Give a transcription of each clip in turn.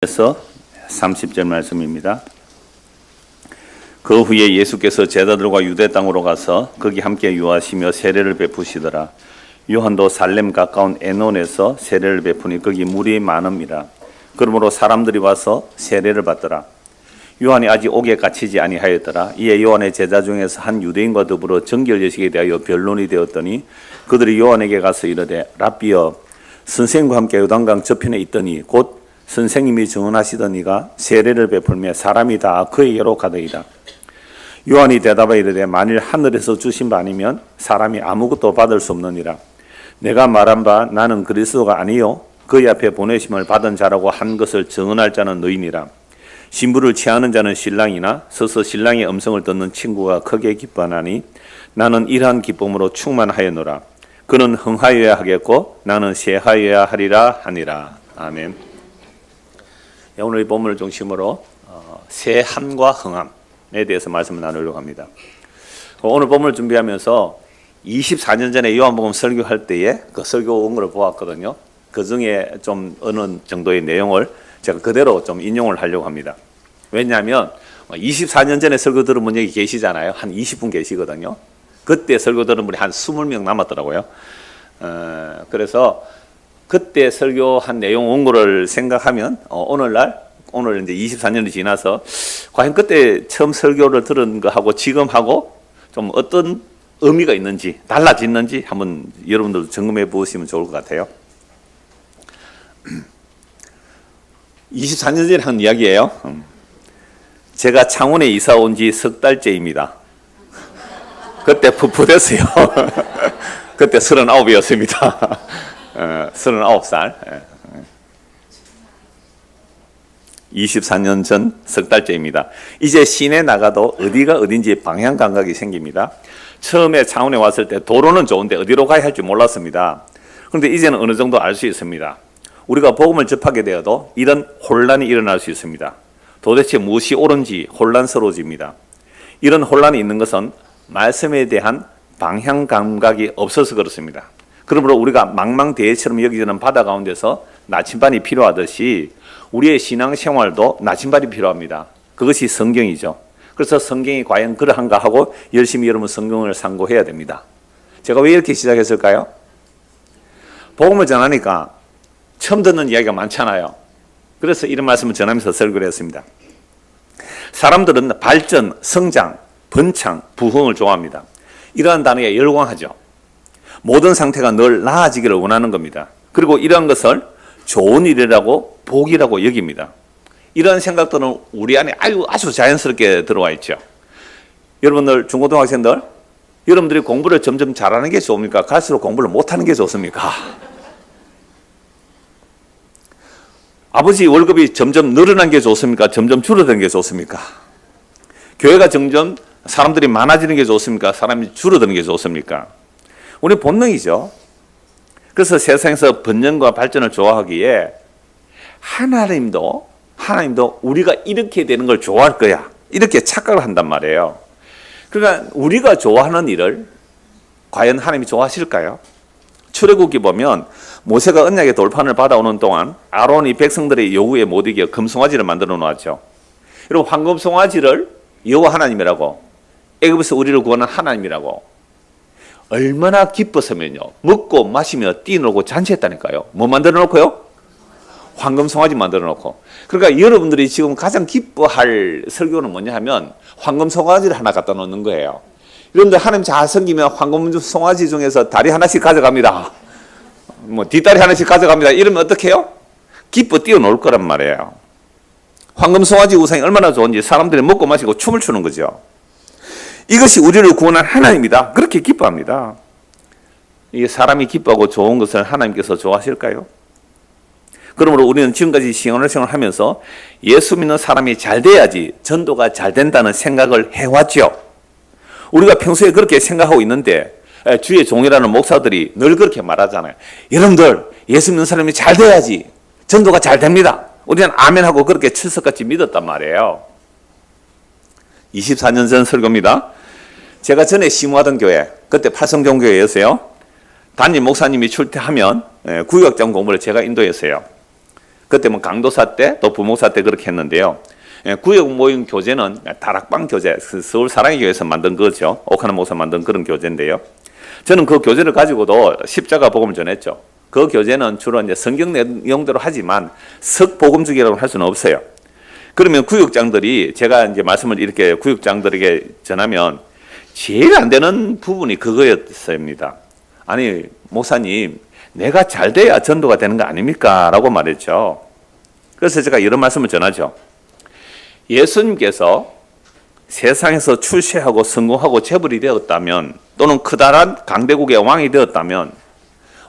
에서 30절 말씀입니다. 그 후에 예수께서 제자들과 유대 땅으로 가서 거기 함께 유하시며 세례를 베푸시더라. 요한도 살렘 가까운 에논에서 세례를 베푸니 거기 물이 많음이라. 그러므로 사람들이 와서 세례를 받더라. 요한이 아직 옥에 갇히지 아니하였더라. 이에 요한의 제자 중에서 한 유대인과 더불어 정결예식에 대하여 변론이 되었더니 그들이 요한에게 가서 이르되 랍비여, 선생과 함께 요단강 저편에 있더니 곧 선생님이 증언하시던 이가 세례를 베풀며 사람이 다 그에게로 가더이다. 요한이 대답하여 이르되 만일 하늘에서 주신 바 아니면 사람이 아무것도 받을 수 없느니라. 내가 말한 바 나는 그리스도가 아니요 그의 앞에 보내심을 받은 자라고 한 것을 증언할 자는 너희니라. 신부를 취하는 자는 신랑이나 서서 신랑의 음성을 듣는 친구가 크게 기뻐하나니 나는 이러한 기쁨으로 충만하였노라. 그는 흥하여야 하겠고 나는 쇠하여야 하리라 하니라. 아멘. 오늘 이 본문을 중심으로 쇠함과 흥함에 대해서 말씀을 나누려고 합니다. 오늘 본문을 준비하면서 24년 전에 요한복음 설교할 때에 그 설교 원고를 보았거든요. 그 중에 좀 어느 정도의 내용을 제가 그대로 좀 인용을 하려고 합니다. 왜냐하면 24년 전에 설교 들은 분 여기 계시잖아요. 한 20분 계시거든요. 그때 설교 들은 분이 한 20명 남았더라고요. 그래서 그때 설교한 내용 원고를 생각하면 오늘 이제 24년이 지나서 과연 그때 처음 설교를 들은 거하고 지금하고 좀 어떤 의미가 있는지 달라졌는지 한번 여러분들도 점검해 보시면 좋을 것 같아요. 24년 전에 한 이야기예요. 제가 창원에 이사 온 지 석 달째입니다. 그때 풋풋했어요. 그때 39이었습니다. 39살. 24년 전 석 달째입니다. 이제 시내 나가도 어디가 어딘지 방향 감각이 생깁니다. 처음에 창원에 왔을 때 도로는 좋은데 어디로 가야 할지 몰랐습니다. 그런데 이제는 어느 정도 알 수 있습니다. 우리가 복음을 접하게 되어도 이런 혼란이 일어날 수 있습니다. 도대체 무엇이 옳은지 혼란스러워집니다. 이런 혼란이 있는 것은 말씀에 대한 방향 감각이 없어서 그렇습니다. 그러므로 우리가 망망대해처럼 여기지는 바다 가운데서 나침반이 필요하듯이 우리의 신앙생활도 나침반이 필요합니다. 그것이 성경이죠. 그래서 성경이 과연 그러한가 하고 열심히 여러분 성경을 상고해야 됩니다. 제가 왜 이렇게 시작했을까요? 복음을 전하니까 처음 듣는 이야기가 많잖아요. 그래서 이런 말씀을 전하면서 설교를 했습니다. 사람들은 발전, 성장, 번창, 부흥을 좋아합니다. 이러한 단어에 열광하죠. 모든 상태가 늘 나아지기를 원하는 겁니다. 그리고 이러한 것을 좋은 일이라고 복이라고 여깁니다. 이런 생각들은 우리 안에 아주 자연스럽게 들어와 있죠. 여러분들 중고등학생들, 여러분들이 공부를 점점 잘하는 게 좋습니까? 갈수록 공부를 못하는 게 좋습니까? 아버지 월급이 점점 늘어난 게 좋습니까? 점점 줄어드는 게 좋습니까? 교회가 점점 사람들이 많아지는 게 좋습니까? 사람이 줄어드는 게 좋습니까? 우리 본능이죠. 그래서 세상에서 번영과 발전을 좋아하기에 하나님도 우리가 이렇게 되는 걸 좋아할 거야. 이렇게 착각을 한단 말이에요. 그러니까 우리가 좋아하는 일을 과연 하나님이 좋아하실까요? 출애굽기 보면 모세가 언약의 돌판을 받아오는 동안 아론이 백성들의 요구에 못 이겨 금송아지를 만들어 놓았죠. 여러분, 황금송아지를 여호와 하나님이라고, 애굽에서 우리를 구하는 하나님이라고 얼마나 기뻤으면요, 먹고 마시며 뛰놀고 잔치했다니까요. 뭐 만들어 놓고요? 황금송아지 만들어 놓고. 그러니까 여러분들이 지금 가장 기뻐할 설교는 뭐냐 하면 황금송아지를 하나 갖다 놓는 거예요. 여러분들 하나님 잘 섬기면 황금송아지 중에서 다리 하나씩 가져갑니다. 뭐 뒷다리 하나씩 가져갑니다. 이러면 어떻게 해요? 기뻐 뛰어놀 거란 말이에요. 황금송아지 우상이 얼마나 좋은지 사람들이 먹고 마시고 춤을 추는 거죠. 이것이 우리를 구원한 하나님이다. 그렇게 기뻐합니다. 이게 사람이 기뻐하고 좋은 것을 하나님께서 좋아하실까요? 그러므로 우리는 지금까지 신앙생활을 하면서 예수 믿는 사람이 잘 돼야지 전도가 잘 된다는 생각을 해왔죠. 우리가 평소에 그렇게 생각하고 있는데 주의 종이라는 목사들이 늘 그렇게 말하잖아요. 여러분들 예수 믿는 사람이 잘 돼야지 전도가 잘 됩니다. 우리는 아멘하고 그렇게 철석같이 믿었단 말이에요. 24년 전 설교입니다. 제가 전에 심호하던 교회, 그때 팔성종교회였어요. 담임 목사님이 출퇴하면 구역장 공부를 제가 인도했어요. 그때 뭐 강도사 때 또 부목사 때 그렇게 했는데요. 구역 모임 교재는 다락방 교재, 서울 사랑의 교회에서 만든 거죠. 오카나 목사 만든 그런 교재인데요. 저는 그 교재를 가지고도 십자가 복음을 전했죠. 그 교재는 주로 이제 성경 내용대로 하지만 석복음주기라고 할 수는 없어요. 그러면 구역장들이 제가 이제 말씀을 이렇게 구역장들에게 전하면 제일 안 되는 부분이 그거였습니다. 아니, 목사님, 내가 잘 돼야 전도가 되는 거 아닙니까? 라고 말했죠. 그래서 제가 이런 말씀을 전하죠. 예수님께서 세상에서 출세하고 성공하고 재벌이 되었다면 또는 크다란 강대국의 왕이 되었다면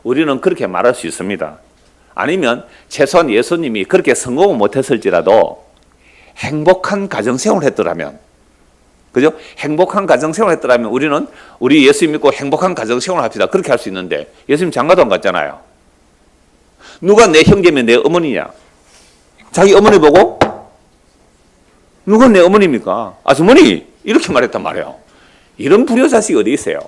우리는 그렇게 말할 수 있습니다. 아니면 최소한 예수님이 그렇게 성공을 못했을지라도 행복한 가정생활을 했더라면, 그죠? 행복한 가정생활을 했더라면 우리는 우리 예수님 믿고 행복한 가정생활을 합시다. 그렇게 할 수 있는데 예수님 장가도 안 갔잖아요. 누가 내 형제면 내 어머니냐? 자기 어머니 보고 누가 내 어머니입니까? 아주머니 이렇게 말했단 말이에요. 이런 불효자식이 어디 있어요?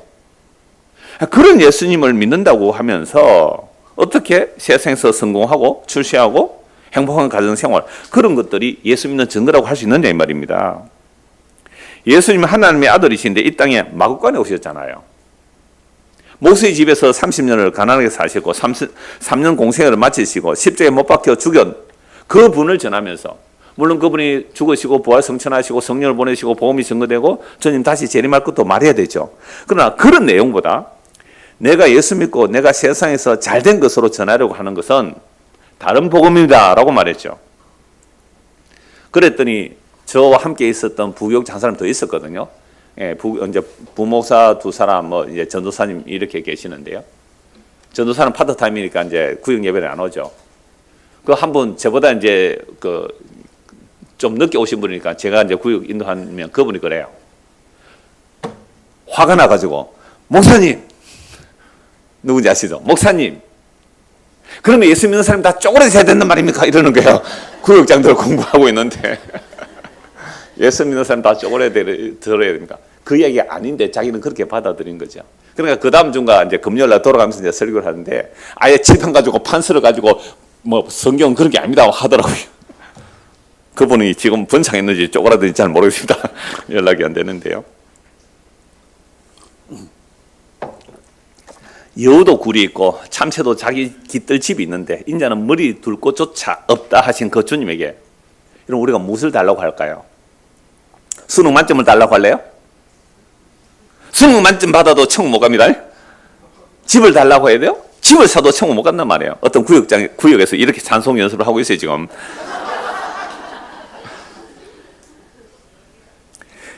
그런 예수님을 믿는다고 하면서 어떻게 세상에서 성공하고 출세하고 행복한 가정생활, 그런 것들이 예수 믿는 증거라고 할 수 있느냐 이 말입니다. 예수님은 하나님의 아들이신데 이 땅에 마구간에 오셨잖아요. 모세의 집에서 30년을 가난하게 사시고 3년 공생애를 마치시고 십자가에 못 박혀 죽은 그 분을 전하면서, 물론 그분이 죽으시고 부활 성천하시고 성령을 보내시고 복음이 증거되고 주님 다시 재림할 것도 말해야 되죠. 그러나 그런 내용보다 내가 예수 믿고 내가 세상에서 잘된 것으로 전하려고 하는 것은 다른 복음입니다 라고 말했죠. 그랬더니 저와 함께 있었던 부교육 장사람 더 있었거든요. 예, 이제 부목사 두 사람, 뭐 이제 전도사님 이렇게 계시는데요. 전도사는 파트타임이니까 이제 구역 예배를 안 오죠. 그 한 분 저보다 이제 좀 늦게 오신 분이니까 제가 이제 구역 인도하면 그분이 그래요. 화가 나가지고, 목사님, 누군지 아시죠? 목사님, 그러면 예수 믿는 사람이 다 쪼그려져야 된단 말입니까? 이러는 거예요. 구역장들 공부하고 있는데 예수 믿는 사람 다 쪼그려야 들어야 됩니까? 그 이야기 아닌데 자기는 그렇게 받아들인 거죠. 그러니까 그 다음 주가 이제 금요일날 돌아가면서 이제 설교를 하는데 아예 칠판 가지고 판서를 가지고 뭐 성경 그런 게 아닙니다 하더라고요. 그분이 지금 번창했는지 쪼그라든지 잘 모르겠습니다. 연락이 안 되는데요. 여우도 굴이 있고 참새도 자기 깃들 집이 있는데 인자는 머리 둘 곳조차 없다 하신 그 주님에게 이런 우리가 무엇을 달라고 할까요? 수능 만점을 달라고 할래요? 수능 만점 받아도 천국 못 갑니다. 집을 달라고 해야 돼요? 집을 사도 천국 못 간단 말이에요. 어떤 구역에서 이렇게 찬송 연습을 하고 있어요 지금.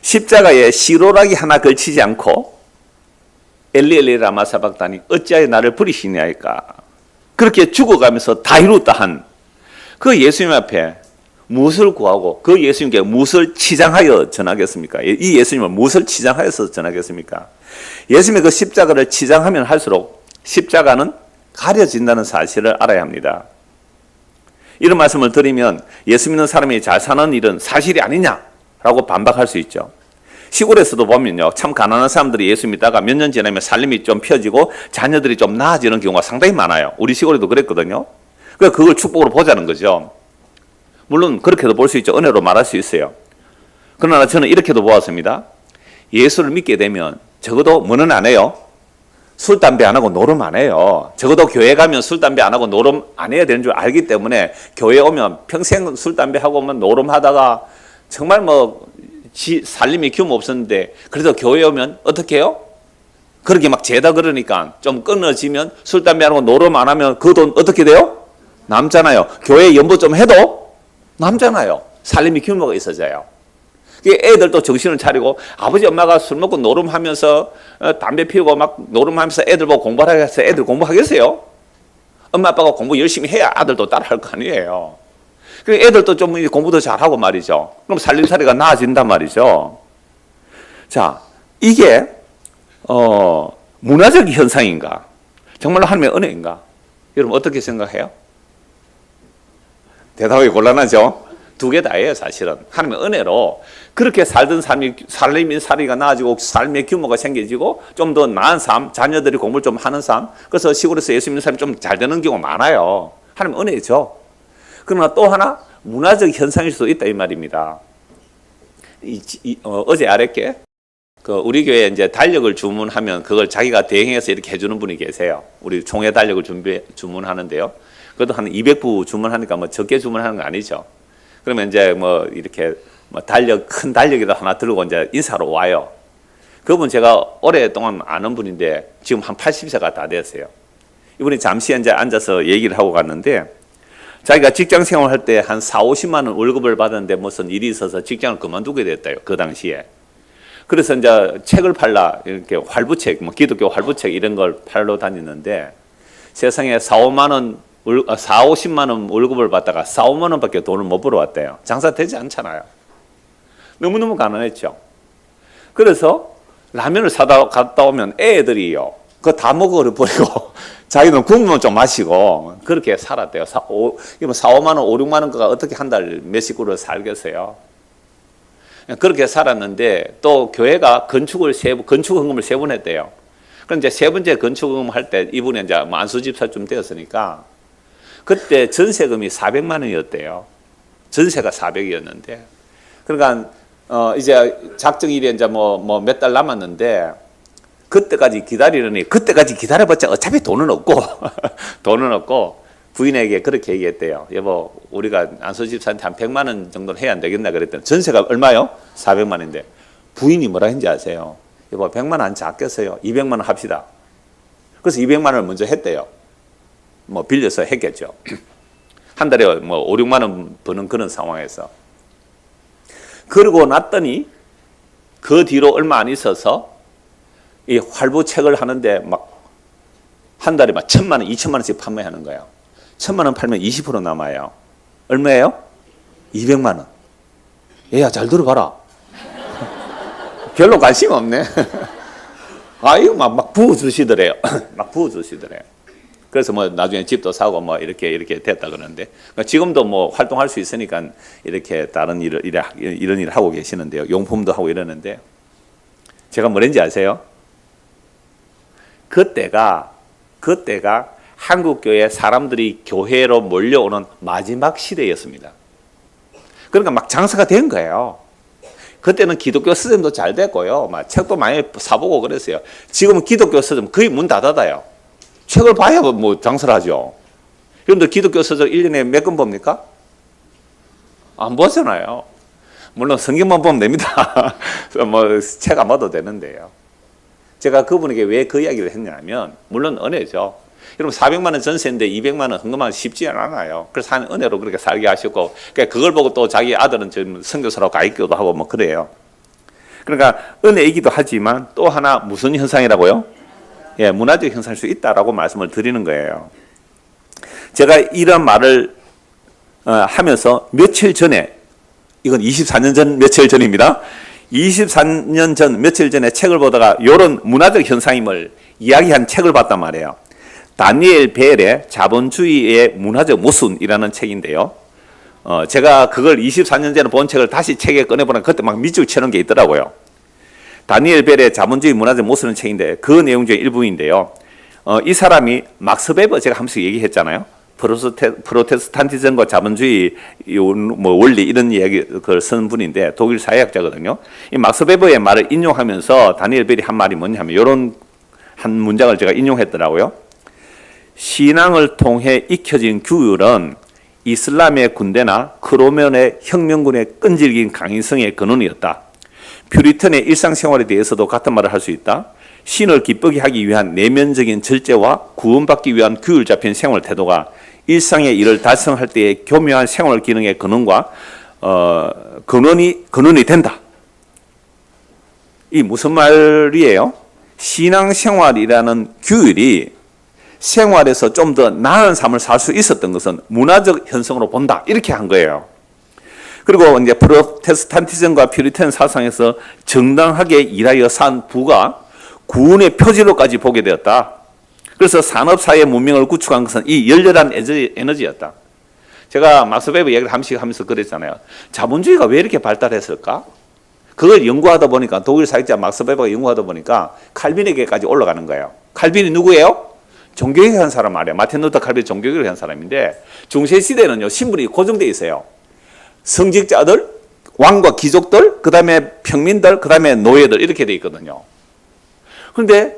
십자가에 시로락이 하나 걸치지 않고 엘리 엘리 라마 사박다니 어찌하여 나를 버리시냐니까, 그렇게 죽어가면서 다 이루었다 한 그 예수님 앞에 무엇을 구하고 그 예수님께 무엇을 치장하여 전하겠습니까? 이 예수님을 무엇을 치장하여서 전하겠습니까? 예수님의 그 십자가를 치장하면 할수록 십자가는 가려진다는 사실을 알아야 합니다. 이런 말씀을 드리면 예수 믿는 사람이 잘 사는 일은 사실이 아니냐라고 반박할 수 있죠. 시골에서도 보면요, 참 가난한 사람들이 예수 믿다가 몇 년 지나면 살림이 좀 펴지고 자녀들이 좀 나아지는 경우가 상당히 많아요. 우리 시골에도 그랬거든요. 그러니까 그걸 축복으로 보자는 거죠. 물론 그렇게도 볼 수 있죠. 은혜로 말할 수 있어요. 그러나 저는 이렇게도 보았습니다. 예수를 믿게 되면 적어도 뭐는 안 해요? 술, 담배 안 하고 노름 안 해요. 적어도 교회 가면 술, 담배 안 하고 노름 안 해야 되는 줄 알기 때문에 교회 오면 평생 술, 담배 하고 노름 하다가 정말 뭐 살림이 규모 없었는데 그래도 교회 오면 어떻게 해요? 그렇게 막 죄다 그러니까 좀 끊어지면 술, 담배 안 하고 노름 안 하면 그 돈 어떻게 돼요? 남잖아요. 교회 연보 좀 해도 남잖아요. 살림이 규모가 있어져요. 애들도 정신을 차리고 아버지 엄마가 술 먹고 노름하면서 담배 피우고 막 노름하면서 애들 보고 공부하라 해서 애들 공부하겠어요? 엄마 아빠가 공부 열심히 해야 아들도 따라할 거 아니에요. 애들도 좀 공부도 잘하고 말이죠. 그럼 살림살이가 나아진단 말이죠. 자, 이게 문화적 현상인가? 정말로 하나님의 은혜인가? 여러분 어떻게 생각해요? 대답하기 곤란하죠? 두 개 다예요 사실은. 하나님의 은혜로 그렇게 살던 살림이 살이가 나아지고 삶의 규모가 생겨지고 좀 더 나은 삶, 자녀들이 공부를 좀 하는 삶, 그래서 시골에서 예수 믿는 사람이 좀 잘 되는 경우가 많아요. 하나님의 은혜죠. 그러나 또 하나 문화적 현상일 수도 있다 이 말입니다. 어제 알았게 우리 교회에 이제 달력을 주문하면 그걸 자기가 대행해서 이렇게 해주는 분이 계세요. 우리 총회 달력을 주문하는데요. 그것도 한 200부 주문하니까 뭐 적게 주문하는 거 아니죠. 그러면 이제 뭐 이렇게 뭐 큰 달력이라도 하나 들고 이제 인사로 와요. 그분 제가 오랫동안 아는 분인데 지금 한 80세가 다 됐어요. 이분이 잠시 이제 앉아서 얘기를 하고 갔는데 자기가 직장 생활할 때 한 4, 50만 원 월급을 받았는데 무슨 일이 있어서 직장을 그만두게 됐다요. 그 당시에. 그래서 이제 책을 팔라 이렇게 활부책, 뭐 기독교 활부책 이런 걸 팔러 다니는데 세상에 4, 50만 원 월급을 받다가 4, 5만 원밖에 돈을 못 벌어왔대요. 장사 되지 않잖아요. 너무너무 가난했죠. 그래서 라면을 사다 갔다 오면 애들이요. 그거 다 먹어버리고 자기는 국물 좀 마시고 그렇게 살았대요. 4, 5만 원, 5, 6만 원가 어떻게 한 달 몇 식구를 살겠어요. 그렇게 살았는데 또 교회가 건축 헌금을 3번 했대요. 그럼 이제 3번째 건축 헌금 할 때 이분이 이제 안수집사쯤 되었으니까 그때 전세금이 400만 원이었대요. 전세가 400이었는데 그러니까 이제 작정일이 이제 뭐 몇 달 남았는데 그때까지 기다리려니 그때까지 기다려봤자 어차피 돈은 없고 돈은 없고 부인에게 그렇게 얘기했대요. 여보, 우리가 안수집사한테 한 100만 원 정도는 해야 안 되겠나 그랬더니 전세가 얼마요? 400만 원인데 부인이 뭐라 했는지 아세요? 여보, 100만 원 안 작겠어요. 200만 원 합시다. 그래서 200만 원을 먼저 했대요. 뭐 빌려서 했겠죠. 한 달에 뭐 5, 6만 원 버는 그런 상황에서. 그러고 났더니 그 뒤로 얼마 안 있어서 이 활부책을 하는데 막 한 달에 막 1,000만 원, 2,000만 원씩 판매하는 거예요. 1,000만 원 팔면 20% 남아요. 얼마예요? 200만 원. 얘야 잘 들어봐라. 별로 관심 없네. 아 이거 막 부어주시더래요. 막 부어주시더래요. 그래서 뭐 나중에 집도 사고 뭐 이렇게 됐다 그러는데 그러니까 지금도 뭐 활동할 수 있으니까 이렇게 다른 이런 일을 하고 계시는데요. 용품도 하고 이러는데 제가 뭐랬는지 아세요? 그때가 한국교회 사람들이 교회로 몰려오는 마지막 시대였습니다. 그러니까 막 장사가 된 거예요. 그때는 기독교 서점도 잘 됐고요. 막 책도 많이 사보고 그랬어요. 지금은 기독교 서점 거의 문 다 닫아요. 책을 봐야 뭐 장사를 하죠. 여러분들 기독교 서적 1년에 몇 권 봅니까? 안 보잖아요. 물론 성경만 보면 됩니다. 뭐 책 안 봐도 되는데요. 제가 그분에게 왜 그 이야기를 했냐면 물론 은혜죠. 여러분 400만 원 전세인데 200만 원 헌금하기 쉽지 않아요. 그래서 한 은혜로 그렇게 살게 하셨고 그걸 보고 또 자기 아들은 지금 선교사로 가입교도 하고 뭐 그래요. 그러니까 은혜이기도 하지만 또 하나 무슨 현상이라고요? 예, 문화적 현상일 수 있다라고 말씀을 드리는 거예요. 제가 이런 말을 하면서 며칠 전에 이건 24년 전 며칠 전입니다. 24년 전 며칠 전에 책을 보다가 이런 문화적 현상임을 이야기한 책을 봤단 말이에요. 다니엘 벨의 자본주의의 문화적 모순이라는 책인데요. 제가 그걸 24년 전에 본 책을 다시 책에 꺼내보니까 그때 막 밑줄 치는 게 있더라고요. 다니엘 벨의 자본주의 문화적 모순은 책인데 그 내용 중에 일부인데요. 이 사람이 막스 베버 제가 한 번씩 얘기했잖아요. 프로테스탄티즘과 자본주의 뭐 원리 이런 이야기 그걸 쓴 분인데 독일 사회학자거든요. 이 막스 베버의 말을 인용하면서 다니엘 벨이 한 말이 뭐냐면 이런 한 문장을 제가 인용했더라고요. 신앙을 통해 익혀진 규율은 이슬람의 군대나 크로면의 혁명군의 끈질긴 강인성의 근원이었다. 퓨리턴의 일상생활에 대해서도 같은 말을 할 수 있다. 신을 기쁘게 하기 위한 내면적인 절제와 구원받기 위한 규율 잡힌 생활 태도가 일상의 일을 달성할 때의 교묘한 생활 기능의 근원과 근원이 된다. 이 무슨 말이에요? 신앙생활이라는 규율이 생활에서 좀 더 나은 삶을 살 수 있었던 것은 문화적 현상으로 본다. 이렇게 한 거예요. 그리고 이제 프로테스탄티즘과 퓨리탄 사상에서 정당하게 일하여 산 부가 구원의 표지로까지 보게 되었다. 그래서 산업사회 문명을 구축한 것은 이 열렬한 에너지였다. 제가 막스 베버 얘기를 한씩 하면서 그랬잖아요. 자본주의가 왜 이렇게 발달했을까? 그걸 연구하다 보니까 독일 사학자 막스 베버가 연구하다 보니까 칼빈에게까지 올라가는 거예요. 칼빈이 누구예요? 종교개혁 한 사람 말이야. 마틴 루터 칼빈이 종교개혁을 한 사람인데, 중세시대는요, 신분이 고정되어 있어요. 성직자들, 왕과 귀족들, 그 다음에 평민들, 그 다음에 노예들, 이렇게 되어 있거든요. 그런데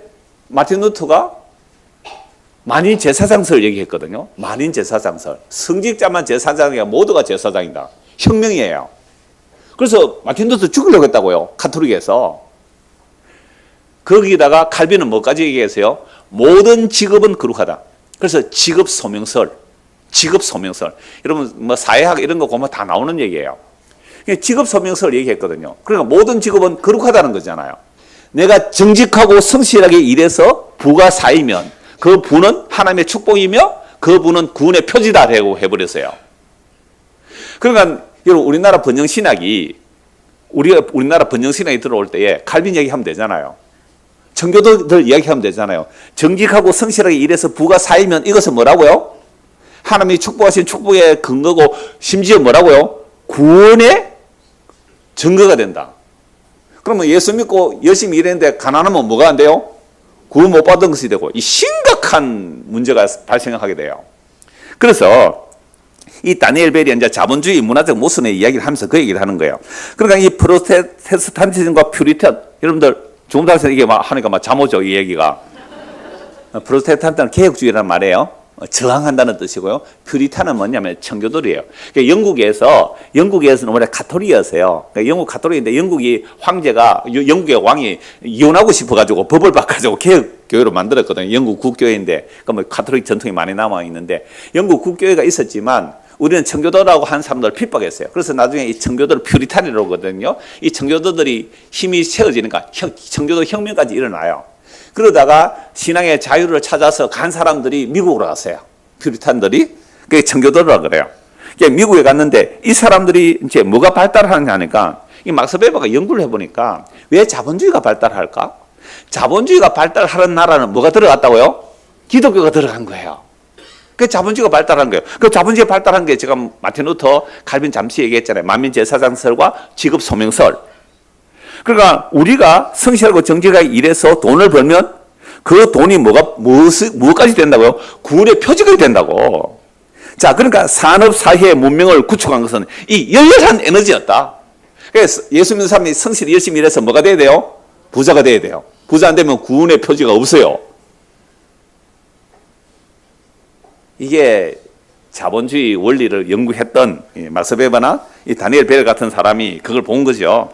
마틴 루터가 만인 제사장설 얘기했거든요. 만인 제사장설. 성직자만 제사장이 아니라 모두가 제사장이다. 혁명이에요. 그래서 마틴 루터 죽이려고 했다고요. 카톨릭에서. 거기다가 칼빈은 뭐까지 얘기했어요? 모든 직업은 거룩하다. 그래서 직업 소명설. 여러분 뭐 사회학 이런 거 보면 다 나오는 얘기예요. 직업 소명설 얘기했거든요. 그러니까 모든 직업은 거룩하다는 거잖아요. 내가 정직하고 성실하게 일해서 부가 쌓이면 그 부는 하나님의 축복이며 그 부는 구원의 표지다라고 해버렸어요. 그러니까 여러분 우리나라 번영신학이 우리나라 번영신학이 들어올 때에 칼빈 얘기하면 되잖아요. 청교도들 이야기하면 되잖아요. 정직하고 성실하게 일해서 부가 쌓이면 이것은 뭐라고요? 하나님이 축복하신 축복의 근거고 심지어 뭐라고요? 구원의 증거가 된다. 그러면 예수 믿고 열심히 일했는데 가난하면 뭐가 안 돼요? 구원 못 받은 것이 되고 이 심각한 문제가 발생하게 돼요. 그래서 이 다니엘 벨이 이제 자본주의 문화적 모순의 이야기를 하면서 그 얘기를 하는 거예요. 그러니까 이 프로테스탄티즘과 퓨리탄, 여러분들 중국에서 이게 막 하니까 막 잠오죠, 이 얘기가. 프로테스탄트는 개혁주의라는 말이에요. 저항한다는 뜻이고요. 퓨리탄은 뭐냐면 청교도리예요. 그러니까 영국에서는 원래 가톨릭이었어요. 그러니까 영국 가톨릭인데 영국이 황제가 영국의 왕이 이혼하고 싶어가지고 법을 바꿔가지고 개혁교회로 만들었거든요. 영국 국교회인데 그러니까 뭐 가톨릭 전통이 많이 남아 있는데 영국 국교회가 있었지만 우리는 청교도라고 한 사람들을 핍박했어요. 그래서 나중에 이 청교도를 퓨리탄이라고 하거든요. 이 청교도들이 힘이 세워지니까 청교도 혁명까지 일어나요. 그러다가 신앙의 자유를 찾아서 간 사람들이 미국으로 갔어요. 퓨리탄들이. 그게 청교도라고 그래요. 미국에 갔는데 이 사람들이 이제 뭐가 발달하느냐 하니까 이 막스 베버가 연구를 해보니까 왜 자본주의가 발달할까? 자본주의가 발달하는 나라는 뭐가 들어갔다고요? 기독교가 들어간 거예요. 그 자본주의가 발달한 거예요. 그 자본주의가 발달한 게 제가 마틴 루터, 칼빈 잠시 얘기했잖아요. 만민 제사장설과 직업 소명설. 그러니까 우리가 성실하고 정직하게 일해서 돈을 벌면 그 돈이 무엇까지 된다고요? 구원의 표지가 된다고. 자, 그러니까 산업, 사회, 문명을 구축한 것은 이 열렬한 에너지였다. 그래서 예수 믿는 사람이 성실히 열심히 일해서 뭐가 돼야 돼요? 부자가 돼야 돼요. 부자 안 되면 구원의 표지가 없어요. 이게 자본주의 원리를 연구했던 막스 베버나 이 다니엘 벨 같은 사람이 그걸 본 거죠.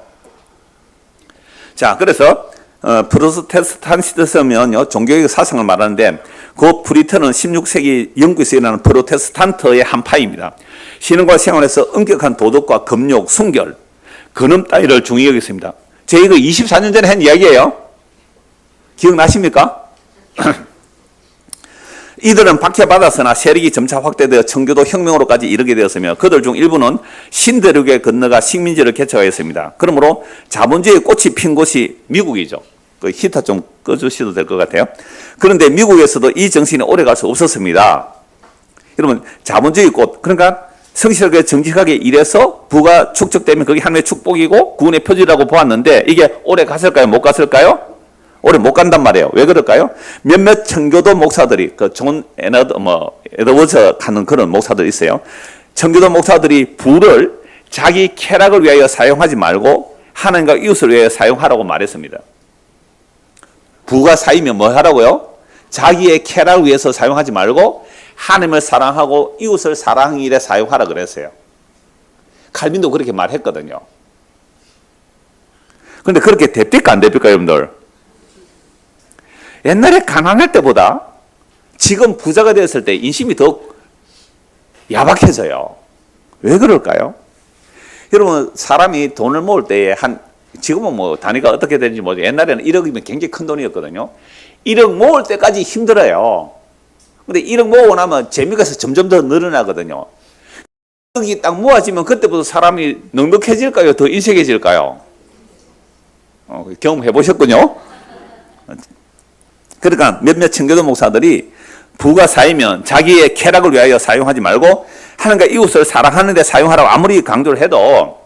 자, 그래서 프로테스탄티즘은요 종교개혁 사상을 말하는데 그 퓨리탄은 16세기 영국에서 일어나는 프로테스탄트의 한 파입니다. 신앙과 생활에서 엄격한 도덕과 금욕, 순결, 근엄 따위를 중히 여겼습니다. 제가 이거 24년 전에 한 이야기예요. 기억나십니까? 이들은 박해받았으나 세력이 점차 확대되어 청교도 혁명으로까지 이르게 되었으며 그들 중 일부는 신대륙에 건너가 식민지를 개척하였습니다. 그러므로 자본주의의 꽃이 핀 곳이 미국이죠. 그 히터 좀 꺼주셔도 될 것 같아요. 그런데 미국에서도 이 정신이 오래 갈 수 없었습니다. 여러분 자본주의 꽃, 그러니까 성실하게 정직하게 일해서 부가 축적되면 그게 하나님의 축복이고 구원의 표지라고 보았는데 이게 오래 갔을까요? 못 갔을까요? 오래 못 간단 말이에요. 왜 그럴까요? 몇몇 청교도 목사들이 존 에드워즈 하는 그런 목사들이 있어요. 청교도 목사들이 부를 자기 쾌락을 위하여 사용하지 말고 하나님과 이웃을 위하여 사용하라고 말했습니다. 부가 쌓이면 뭐 하라고요? 자기의 쾌락을 위해서 사용하지 말고 하나님을 사랑하고 이웃을 사랑하는 일에 사용하라 그랬어요. 칼빈도 그렇게 말했거든요. 그런데 그렇게 됩니까 안 됩니까 여러분들? 옛날에 가난할 때보다 지금 부자가 되었을 때 인심이 더 야박해져요. 왜 그럴까요? 여러분 사람이 돈을 모을 때에 지금은 뭐 단위가 어떻게 되는지 모르죠. 옛날에는 1억이면 굉장히 큰 돈이었거든요. 1억 모을 때까지 힘들어요. 근데 1억 모으고 나면 재미가 점점 더 늘어나거든요. 1억이 딱 모아지면 그때부터 사람이 넉넉해질까요? 더 인색해질까요? 경험해 보셨군요. 그러니까 몇몇 청교도 목사들이 부가 쌓이면 자기의 쾌락을 위하여 사용하지 말고 하나님과 이웃을 사랑하는 데 사용하라고 아무리 강조를 해도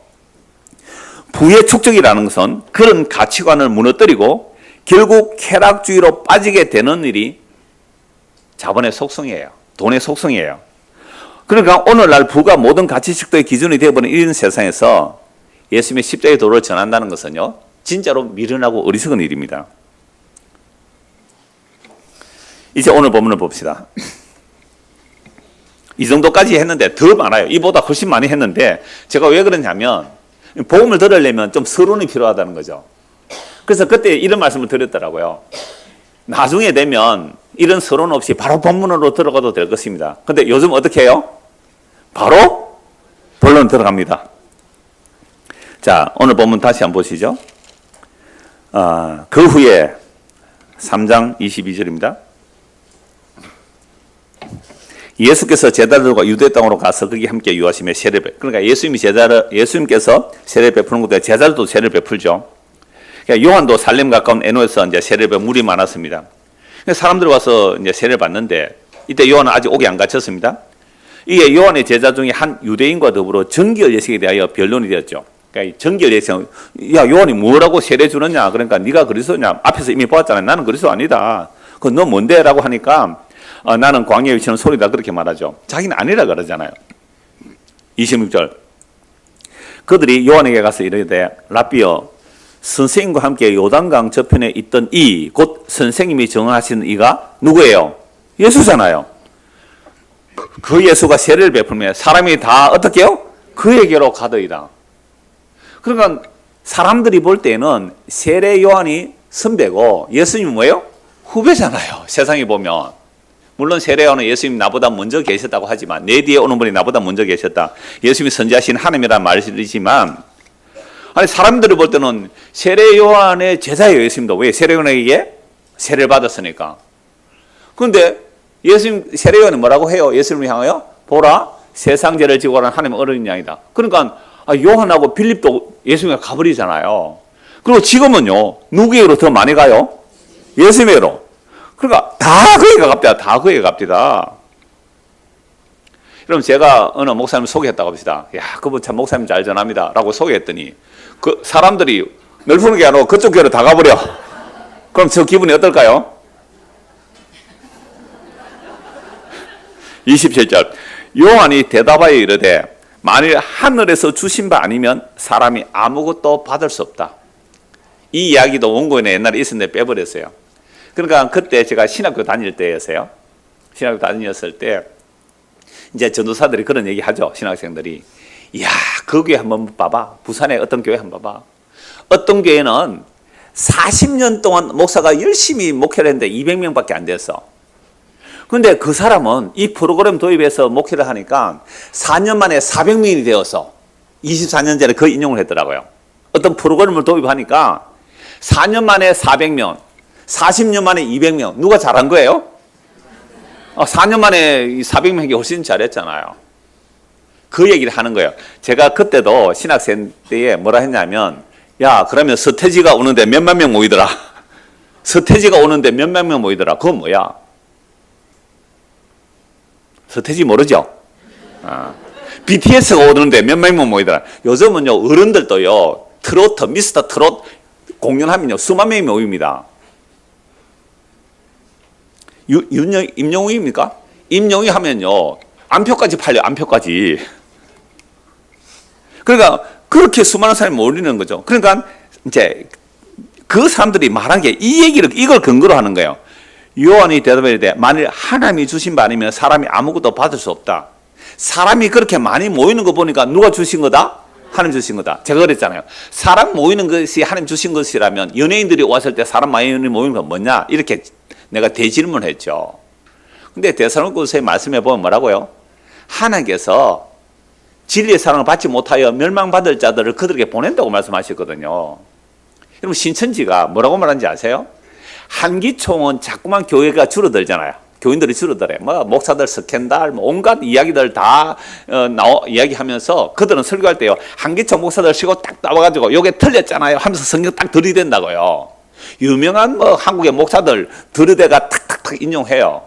부의 축적이라는 것은 그런 가치관을 무너뜨리고 결국 쾌락주의로 빠지게 되는 일이 자본의 속성이에요. 돈의 속성이에요. 그러니까 오늘날 부가 모든 가치식도의 기준이 되어버린 이런 세상에서 예수님의 십자가의 도를 전한다는 것은요, 진짜로 미련하고 어리석은 일입니다. 이제 오늘 본문을 봅시다. 이 정도까지 했는데 더 많아요. 이보다 훨씬 많이 했는데 제가 왜 그러냐면 복음을 들으려면 좀 서론이 필요하다는 거죠. 그래서 그때 이런 말씀을 드렸더라고요. 나중에 되면 이런 서론 없이 바로 본문으로 들어가도 될 것입니다. 근데 요즘 어떻게 해요? 바로 본론 들어갑니다. 자, 오늘 본문 다시 한번 보시죠. 그 후에 3장 22절입니다. 예수께서 제자들과 유대 땅으로 가서 거기 함께 유하시며 세례를 그러니까 예수님께서 세례를 베푸는 것도 제자들도 세례를 베풀죠. 그러니까 요한도 살렘 가까운 에노에서 이제 세례를 물이 많았습니다. 사람들 와서 이제 세례를 받는데 이때 요한은 아직 옥에 안 갇혔습니다. 이게 요한의 제자 중에 한 유대인과 더불어 정결 예식에 대하여 변론이 되었죠. 그러니까 정결 예식, 야 요한이 뭐라고 세례 주느냐? 그러니까 네가 그리스도냐? 앞에서 이미 보았잖아요. 나는 그리스도 아니다. 그 너 뭔데라고 하니까 나는 광야에 위치하는 소리다 그렇게 말하죠. 자기는 아니라 그러잖아요. 26절 그들이 요한에게 가서 이르되 라비여 선생님과 함께 요단강 저편에 있던 이 곧 선생님이 정하시는 이가 누구예요? 예수잖아요. 그 예수가 세례를 베풀며 사람이 다 어떻게 해요? 그에게로 가더이다. 그러니까 사람들이 볼 때는 세례 요한이 선배고 예수님은 뭐예요? 후배잖아요. 세상에 보면. 물론 세례요한은 예수님이 나보다 먼저 계셨다고 하지만 내 뒤에 오는 분이 나보다 먼저 계셨다. 예수님이 선지하신 하나님이라는 말이지만 아니 사람들이 볼 때는 세례요한의 제자예요. 예수님도. 왜? 세례요한에게 세례를 받았으니까. 그런데 예수님 세례요한이 뭐라고 해요? 예수님을 향하여 보라 세상 죄를 지고 가는 하나님의 어린 양이다. 그러니까 요한하고 빌립도 예수님과 가버리잖아요. 그리고 지금은요 누구에게로 더 많이 가요? 예수님에게로. 그러니까 다 그에게 갑니다. 다 그에게 갑니다. 여러분 제가 어느 목사님을 소개했다고 합시다. 야 그분 참 목사님 잘 전합니다 라고 소개했더니 그 사람들이 넓은 게 아니고 그쪽 교회로 다 가버려. 그럼 저 기분이 어떨까요? 27절 요한이 대답하여 이르되 만일 하늘에서 주신 바 아니면 사람이 아무것도 받을 수 없다. 이 이야기도 원고인에 옛날에 있었는데 빼버렸어요. 그러니까 그때 제가 신학교 다닐 때였어요. 신학교 다녔을 때 이제 전도사들이 그런 얘기 하죠. 신학생들이. 이야 그 교회 한번 봐봐. 부산의 어떤 교회 한번 봐봐. 어떤 교회는 40년 동안 목사가 열심히 목회를 했는데 200명밖에 안 됐어. 그런데 그 사람은 이 프로그램 도입해서 목회를 하니까 4년 만에 400명이 되어서 24년 전에 그 인용을 했더라고요. 어떤 프로그램을 도입하니까 4년 만에 400명 40년 만에 200명. 누가 잘한 거예요? 4년 만에 400명이 훨씬 잘했잖아요. 그 얘기를 하는 거예요. 제가 그때도 신학생 때에 뭐라 했냐면 야 그러면 서태지가 오는데 몇만 명 모이더라. 서태지가 오는데 몇만 명 모이더라. 그건 뭐야? 서태지 모르죠? BTS가 오는데 몇만 명 모이더라. 요즘은요 어른들도요 트로트 미스터 트롯 공연하면요 수만 명이 모입니다. 임영웅입니까? 임영웅이 하면요 안표까지 팔려. 안표까지. 그러니까 그렇게 수많은 사람이 몰리는 거죠. 그러니까 이제 그 사람들이 말한 게 이 얘기를 이걸 근거로 하는 거예요. 요한이 대답할 때 만일 하나님이 주신 바 아니면 사람이 아무것도 받을 수 없다. 사람이 그렇게 많이 모이는 거 보니까 누가 주신 거다? 하나님 주신 거다. 제가 그랬잖아요. 사람 모이는 것이 하나님 주신 것이라면 연예인들이 왔을 때 사람 많이 모이는 건 뭐냐? 이렇게 내가 대질문을 했죠. 근데 데살로니가서의 말씀에 보면 뭐라고요? 하나님께서 진리의 사랑을 받지 못하여 멸망받을 자들을 그들에게 보낸다고 말씀하셨거든요. 여러분 신천지가 뭐라고 말하는지 아세요? 한기총은 자꾸만 교회가 줄어들잖아요. 교인들이 줄어들어요. 뭐 목사들 스캔들 뭐 온갖 이야기들 다 이야기하면서 그들은 설교할 때요. 한기총 목사들 쉬고 딱 나와가지고 요게 틀렸잖아요 하면서 성경 딱 들이댄다고요. 유명한 뭐 한국의 목사들 들이대가 탁탁탁 인용해요.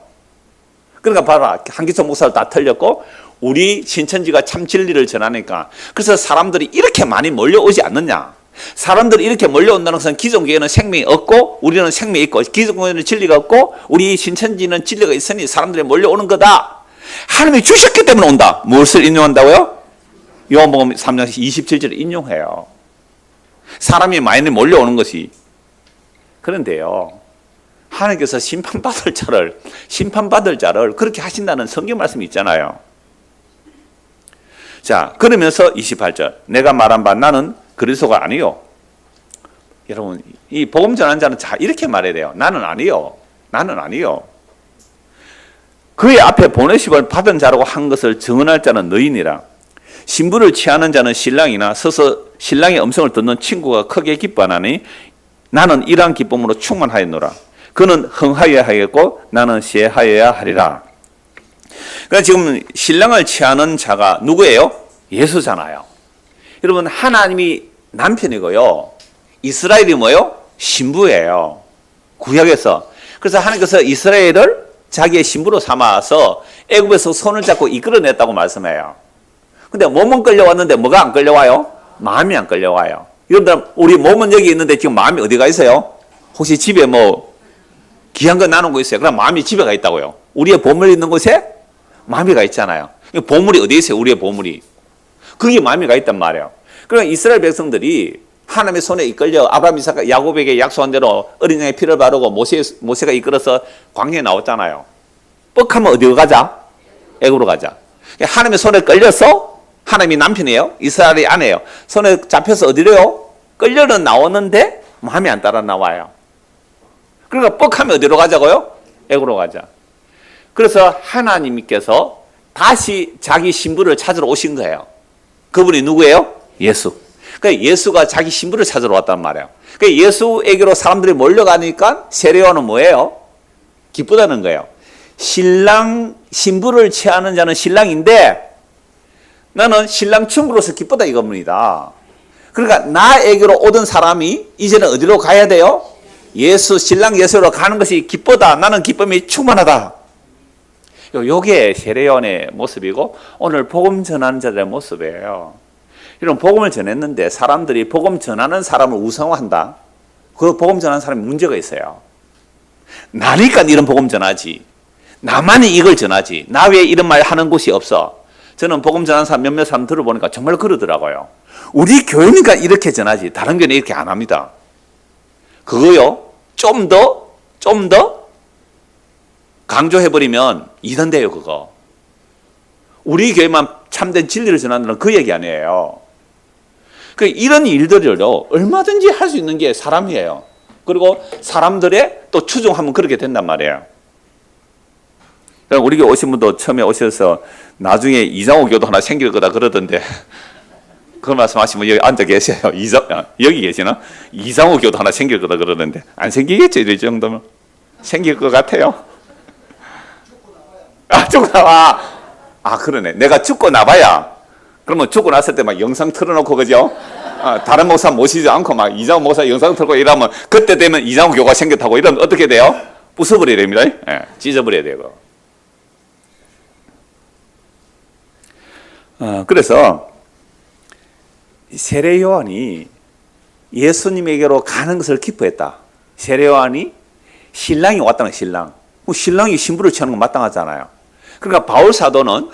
그러니까 봐라 한기총 목사들 다 틀렸고 우리 신천지가 참 진리를 전하니까 그래서 사람들이 이렇게 많이 몰려오지 않느냐. 사람들이 이렇게 몰려온다는 것은 기존교회는 생명이 없고 우리는 생명이 있고 기존교회는 진리가 없고 우리 신천지는 진리가 있으니 사람들이 몰려오는 거다. 하나님이 주셨기 때문에 온다. 무엇을 인용한다고요? 요한복음 3장 27절을 인용해요. 사람이 많이 몰려오는 것이. 그런데요, 하나님께서 심판받을 자를 그렇게 하신다는 성경 말씀이 있잖아요. 자, 그러면서 28절, 내가 말한 바 나는 그리스도가 아니요. 여러분, 이 복음 전하는 자는 이렇게 말해야 돼요. 나는 아니요. 그의 앞에 보내심을 받은 자라고 한 것을 증언할 자는 너희니라. 신부를 취하는 자는 신랑이나 서서 신랑의 음성을 듣는 친구가 크게 기뻐하나니 나는 이러한 기쁨으로 충만하였노라. 그는 흥하여야 하겠고 나는 쇠하여야 하리라. 그러니까 지금 신랑을 취하는 자가 누구예요? 예수잖아요. 여러분, 하나님이 남편이고요, 이스라엘이 뭐예요? 신부예요. 구약에서. 그래서 하나님께서 이스라엘을 자기의 신부로 삼아서 애굽에서 손을 잡고 이끌어냈다고 말씀해요. 근데 몸은 끌려왔는데 뭐가 안 끌려와요? 마음이 안 끌려와요. 여러분들, 우리 몸은 여기 있는데 지금 마음이 어디 가 있어요? 혹시 집에 뭐 귀한 거 나눈 거 있어요? 그럼 마음이 집에 가 있다고요. 우리의 보물이 있는 곳에 마음이 가 있잖아요. 보물이 어디 있어요? 우리의 보물이. 거기에 마음이 가 있단 말이에요. 그러니까 이스라엘 백성들이 하나님의 손에 이끌려 아브라함, 이삭, 야곱에게 약속한 대로 어린 양의 피를 바르고 모세가 이끌어서 광야에 나왔잖아요. 뻑하면 어디로 가자? 애굽으로 가자. 하나님의 손에 끌려서, 하나님이 남편이에요, 이스라엘이 아내예요. 손에 잡혀서 어디로요? 끌려는 나오는데 마음이 안 따라 나와요. 그러니까 뻑하면 어디로 가자고요? 애굽으로 가자. 그래서 하나님께서 다시 자기 신부를 찾으러 오신 거예요. 그분이 누구예요? 예수. 그러니까 예수가 자기 신부를 찾으러 왔단 말이에요. 그러니까 예수에게로 사람들이 몰려가니까 세례요한은 뭐예요? 기쁘다는 거예요. 신부를 취하는 자는 신랑인데 나는 신랑 친구로서 기쁘다 이겁니다. 그러니까 나에게로 오던 사람이 이제는 어디로 가야 돼요? 신랑 예수로 가는 것이 기쁘다. 나는 기쁨이 충만하다. 요게 세례요한의 모습이고 오늘 복음 전하는 자들의 모습이에요. 이런 복음을 전했는데 사람들이 복음 전하는 사람을 우상화한다. 그 복음 전하는 사람이 문제가 있어요. 나니까 이런 복음 전하지. 나만이 이걸 전하지. 나 외에 이런 말 하는 곳이 없어. 저는 복음 전하는 사람 몇몇 사람 들어보니까 정말 그러더라고요. 우리 교회니까 이렇게 전하지 다른 교회는 이렇게 안 합니다. 그거요, 좀 더 강조해버리면 이단돼요. 그거 우리 교회만 참된 진리를 전한다는 그 얘기 아니에요. 이런 일들을요 얼마든지 할 수 있는 게 사람이에요. 그리고 사람들의 또 추종하면 그렇게 된단 말이에요. 우리 교회 오신 분도 처음에 오셔서 나중에 이장호 교도 하나 생길 거다 그러던데 그 말씀하시면 여기 앉아 계세요. 여기 계시나? 이장호 교도 하나 생길 거다 그러는데 안 생기겠죠? 이 정도면 생길 것 같아요. 죽고 나와. 그러네. 내가 죽고 나봐야. 그러면 죽고 났을 때 막 영상 틀어놓고, 그죠? 다른 목사 모시지 않고 막 이장호 목사 영상 틀고 이러면 그때 되면 이장호 교가 생겼다고 이러면 어떻게 돼요? 부숴버려야 됩니다. 찢어버려야 되고. 그래서 세례요한이 예수님에게로 가는 것을 기뻐했다. 세례요한이 신랑이 왔다는 신랑. 신랑이 신부를 취하는 건 마땅하잖아요. 그러니까 바울 사도는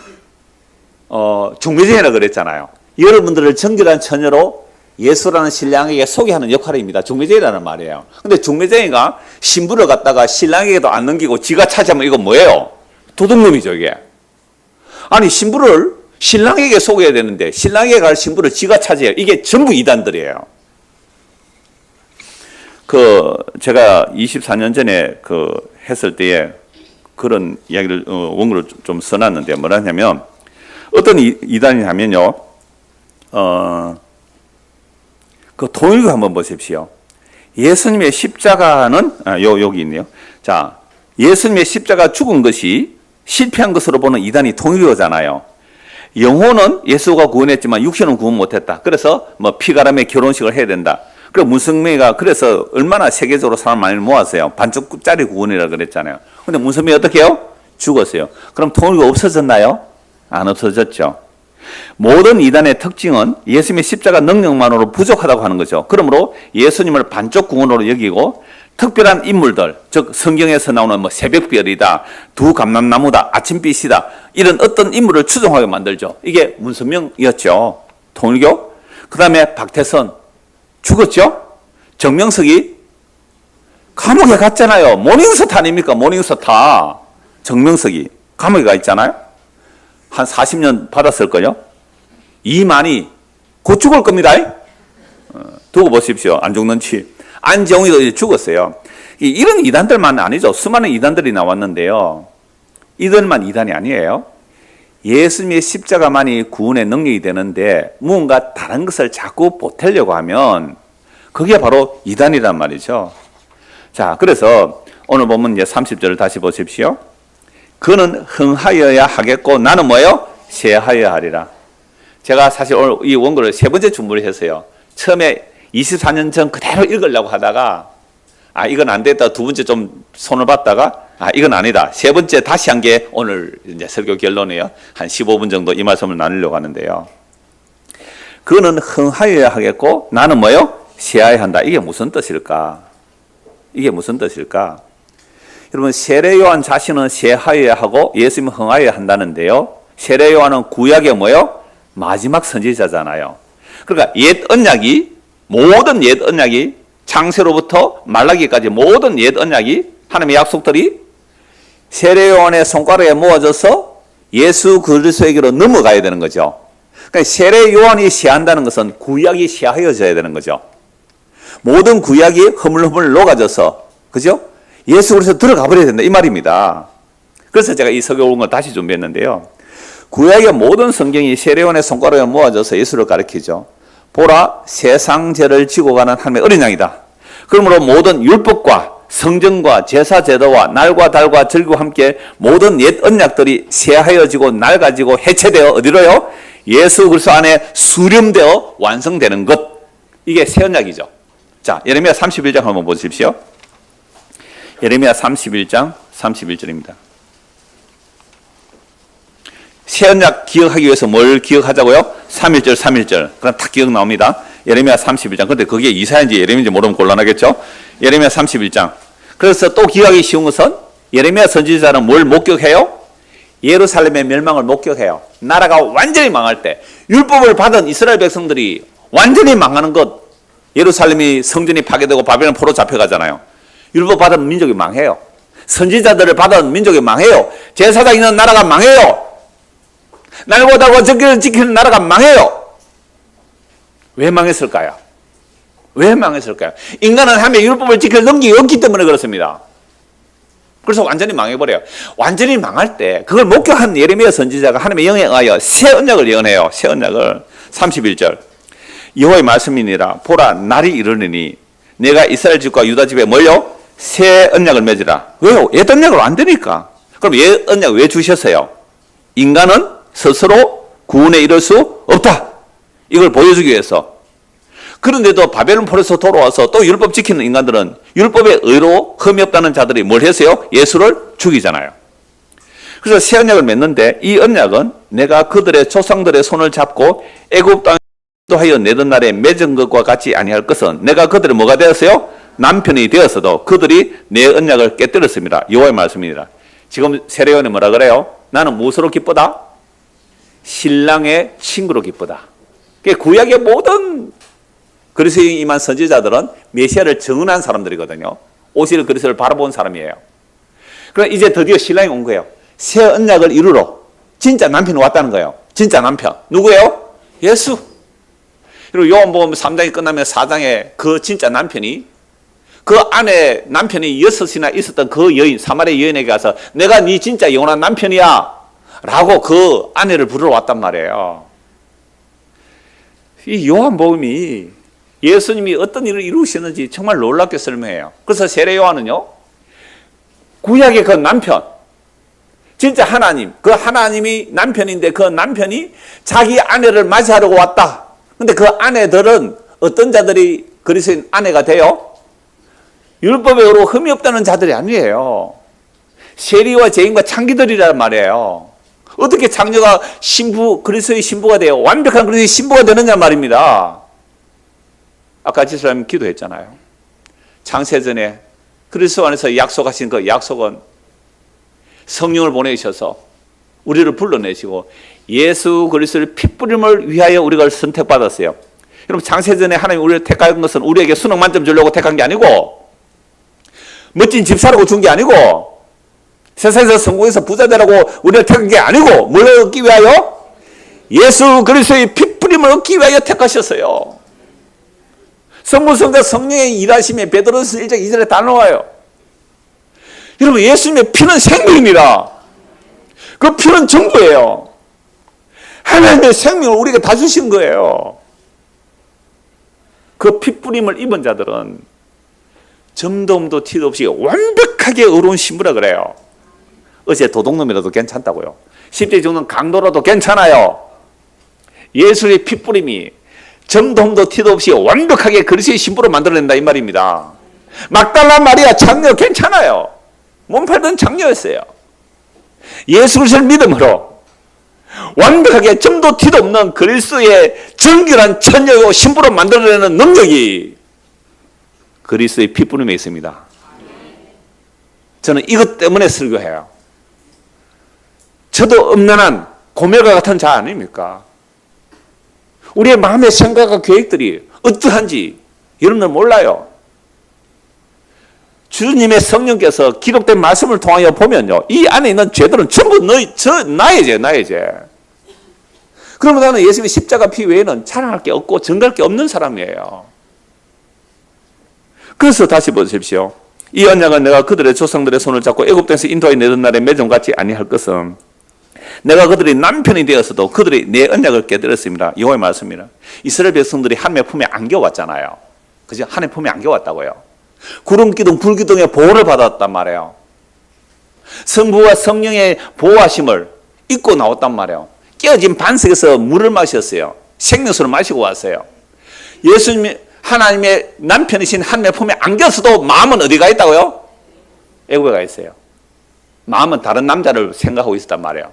중매쟁이라 그랬잖아요. 여러분들을 정결한 처녀로 예수라는 신랑에게 소개하는 역할입니다. 중매쟁이라는 말이에요. 근데 중매쟁이가 신부를 갖다가 신랑에게도 안 넘기고 지가 차지하면 이거 뭐예요? 도둑놈이죠, 이게. 아니, 신부를 신랑에게 소개해야 되는데 신랑에게 갈 신부를 지가 차지해요. 이게 전부 이단들이에요. 제가 24년 전에 했을 때에 그런 이야기를 원고를 좀 써놨는데 뭐라냐면 어떤 이단이냐면요, 동일교 한번 보십시오. 예수님의 십자가는 여기 있네요. 자, 예수님의 십자가 죽은 것이 실패한 것으로 보는 이단이 동일교잖아요. 영혼은 예수가 구원했지만 육신은 구원 못했다. 그래서 피가람의 결혼식을 해야 된다. 그리고 문성명이가 그래서 얼마나 세계적으로 사람 많이 모았어요. 반쪽짜리 구원이라 그랬잖아요. 근데 문성명이 어떻게 해요? 죽었어요. 그럼 통일교가 없어졌나요? 안 없어졌죠. 모든 이단의 특징은 예수님의 십자가 능력만으로 부족하다고 하는 거죠. 그러므로 예수님을 반쪽 구원으로 여기고 특별한 인물들, 즉 성경에서 나오는 뭐 새벽별이다, 두 감람나무다, 아침빛이다, 이런 어떤 인물을 추종하게 만들죠. 이게 문선명이었죠. 통일교. 그 다음에 박태선 죽었죠. 정명석이 감옥에 갔잖아요. 모닝스타 아닙니까? 모닝스타. 정명석이 감옥에 가 있잖아요. 한 40년 받았을걸요. 이만희 곧 죽을 겁니다. 두고 보십시오. 안 죽는 치. 안정희도 죽었어요. 이런 이단들만 아니죠. 수많은 이단들이 나왔는데요. 이들만 이단이 아니에요. 예수님의 십자가만이 구원의 능력이 되는데 무언가 다른 것을 자꾸 보태려고 하면 그게 바로 이단이란 말이죠. 자, 그래서 오늘 보면 이제 30절을 다시 보십시오. 그는 흥하여야 하겠고 나는 뭐예요? 쇠하여야 하리라. 제가 사실 오늘 이 원고를 세 번째 준비를 했어요. 처음에 24년 전 그대로 읽으려고 하다가 이건 안 됐다. 두 번째 좀 손을 봤다가 이건 아니다. 세 번째 다시 한 게 오늘 이제 설교 결론이에요. 한 15분 정도 이 말씀을 나누려고 하는데요. 그는 흥하여야 하겠고 나는 뭐예요? 쇠하여야 한다. 이게 무슨 뜻일까? 이게 무슨 뜻일까? 여러분, 세례 요한 자신은 쇠하여야 하고 예수님은 흥하여야 한다는데요. 세례 요한은 구약의 뭐예요? 마지막 선지자잖아요. 그러니까 옛 언약이 모든 옛 언약이 창세로부터 말라기까지 모든 옛 언약이 하나님의 약속들이 세례 요한의 손가락에 모아져서 예수 그리스도에게로 넘어가야 되는 거죠. 그러니까 세례 요한이 쇠한다는 것은 구약이 쇠하여져야 되는 거죠. 모든 구약이 허물허물 녹아져서 그죠? 예수 그리스도 들어가 버려야 된다 이 말입니다. 그래서 제가 이 설교 온 걸 다시 준비했는데요. 구약의 모든 성경이 세례 요한의 손가락에 모아져서 예수를 가리키죠. 보라, 세상 죄를 지고 가는 하나님의 어린 양이다. 그러므로 모든 율법과 성전과 제사 제도와 날과 달과 절기와 함께 모든 옛 언약들이 쇠하여지고 낡아지고 해체되어 어디로요? 예수 그리스도 안에 수렴되어 완성되는 것. 이게 새 언약이죠. 자, 예레미야 31장 한번 보십시오. 예레미야 31장 31절입니다. 새 언약 기억하기 위해서 뭘 기억하자고요? 3.1절 3.1절. 그럼 다 기억 나옵니다. 예레미야 31장. 근데 그게 이사야인지 예레미야인지 모르면 곤란하겠죠? 예레미야 31장. 그래서 또 기억하기 쉬운 것은 예레미야 선지자는 뭘 목격해요? 예루살렘의 멸망을 목격해요. 나라가 완전히 망할 때 율법을 받은 이스라엘 백성들이 완전히 망하는 것. 예루살렘이 성전이 파괴되고 바벨론 포로 잡혀가잖아요. 율법 받은 민족이 망해요. 선지자들을 받은 민족이 망해요. 제사장 있는 나라가 망해요. 날고 달고 절기를 지키는 나라가 망해요. 왜 망했을까요? 왜 망했을까요? 인간은 하나님의 율법을 지킬 능력이 없기 때문에 그렇습니다. 그래서 완전히 망해버려요. 완전히 망할 때 그걸 목격한 예레미야 선지자가 하나님의 영에 의하여 새 언약을 예언해요. 새 언약을 31절 여호와의 말씀이니라. 보라, 날이 이르리니 내가 이스라엘 집과 유다 집에 뭘요? 새 언약을 맺으라. 왜요? 옛 언약을 안 되니까. 그럼 옛 언약 왜 주셨어요? 인간은 스스로 구원에 이를 수 없다. 이걸 보여주기 위해서. 그런데도 바벨론 포로에서 돌아와서 또 율법 지키는 인간들은 율법의 의로 흠이 없다는 자들이 뭘 했어요? 예수를 죽이잖아요. 그래서 새 언약을 맺는데 이 언약은 내가 그들의 조상들의 손을 잡고 애굽 땅에 인도하여 내던 날에 맺은 것과 같이 아니할 것은 내가 그들의 뭐가 되었어요? 남편이 되었어도 그들이 내 언약을 깨뜨렸습니다. 여호와의 말씀입니다. 지금 세례요한이 뭐라 그래요? 나는 무엇으로 기쁘다? 신랑의 친구로 기쁘다. 구약의 모든 그리스도에 임한 선지자들은 메시아를 증언한 사람들이거든요. 오실 그리스도를 바라본 사람이에요. 그럼 이제 드디어 신랑이 온 거예요. 새 언약을 이루러 진짜 남편이 왔다는 거예요. 진짜 남편. 누구예요? 예수. 그리고 요한복음 3장이 끝나면 4장에 그 진짜 남편이 그 안에 남편이 6이나 있었던 그 여인, 사마리아 여인에게 가서 내가 네 진짜 영원한 남편이야 라고 그 아내를 부르러 왔단 말이에요. 이 요한복음이 예수님이 어떤 일을 이루시는지 정말 놀랍게 설명해요. 그래서 세례 요한은요, 구약의 그 남편, 진짜 하나님, 그 하나님이 남편인데 그 남편이 자기 아내를 맞이하려고 왔다. 근데 그 아내들은 어떤 자들이 그리스도인 아내가 돼요? 율법의 의로 흠이 없다는 자들이 아니에요. 세리와 죄인과 창기들이란 말이에요. 어떻게 장녀가 신부, 그리스도의 신부가 돼요? 완벽한 그리스도의 신부가 되느냐 말입니다. 아까 지사님 기도했잖아요. 창세전에 그리스도 안에서 약속하신 그 약속은 성령을 보내셔서 우리를 불러내시고 예수 그리스도의 핏부림을 위하여 우리가 선택받았어요. 여러분, 창세전에 하나님 우리를 택한 것은 우리에게 수능 만점 주려고 택한 게 아니고, 멋진 집 사라고 준 게 아니고, 세상에서 성공해서 부자 되라고 우리를 택한 게 아니고, 뭘 얻기 위하여? 예수 그리스도의 핏부림을 얻기 위하여 택하셨어요. 성부, 성자, 성령의 일하심에 베드로서 1장 2절에 다 나와요. 여러분, 예수님의 피는 생명입니다. 그 피는 전부예요. 하나님의 생명을 우리에게 다 주신 거예요. 그 핏부림을 입은 자들은 점도 티도 없이 완벽하게 의로운 신부라 그래요. 어제 도둑놈이라도 괜찮다고요. 십자가에 죽는 강도라도 괜찮아요. 예수의 핏부림이 점도 티도 없이 완벽하게 그리스도의 신부로 만들어낸다 이 말입니다. 막달라 마리아 장녀 괜찮아요. 몸 팔던 장녀였어요. 예수 그리스도를 믿음으로 완벽하게 점도 티도 없는 그리스도의 정결한 처녀요 신부로 만들어내는 능력이 그리스도의 핏부림에 있습니다. 저는 이것 때문에 설교해요. 저도 음란한 고멜과 같은 자 아닙니까? 우리의 마음의 생각과 계획들이 어떠한지 여러분들 몰라요. 주님의 성령께서 기록된 말씀을 통하여 보면요, 이 안에 있는 죄들은 전부 나의 죄. 그러면 나는 예수님의 십자가 피 외에는 자랑할 게 없고 증거할 게 없는 사람이에요. 그래서 다시 보십시오. 이 언약은 내가 그들의 조상들의 손을 잡고 애굽 땅에서 인도하여 내던 날에 맺음같이 아니할 것은 내가 그들의 남편이 되었어도 그들이 내 언약을 깨뜨렸습니다. 여호와의 말씀입니다. 이스라엘 백성들이 하나님의 품에 안겨왔잖아요. 그죠? 하나님의 품에 안겨왔다고요. 구름 기둥, 불 기둥의 보호를 받았단 말이에요. 성부와 성령의 보호하심을 입고 나왔단 말이에요. 깨어진 반석에서 물을 마셨어요. 생명수를 마시고 왔어요. 예수님이 하나님의 남편이신 하나님의 품에 안겼어도 마음은 어디 가 있다고요? 애굽에 가 있어요. 마음은 다른 남자를 생각하고 있었단 말이에요.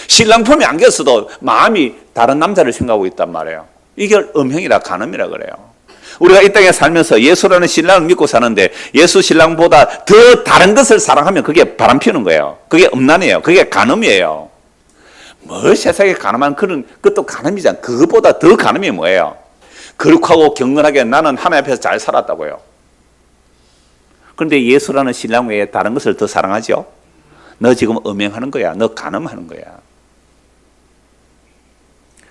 신랑 품에 안겼어도 마음이 다른 남자를 생각하고 있단 말이에요. 이게 음행이라 간음이라 그래요. 우리가 이 땅에 살면서 예수라는 신랑을 믿고 사는데 예수 신랑보다 더 다른 것을 사랑하면 그게 바람 피우는 거예요. 그게 음란이에요. 그게 간음이에요. 뭘 세상에 간음한 그런 것도 간음이잖아. 그것보다 더 간음이 뭐예요? 거룩하고 경건하게 나는 하나님 앞에서 잘 살았다고요. 그런데 예수라는 신랑 외에 다른 것을 더 사랑하죠? 너 지금 음행하는 거야. 너 간음하는 거야.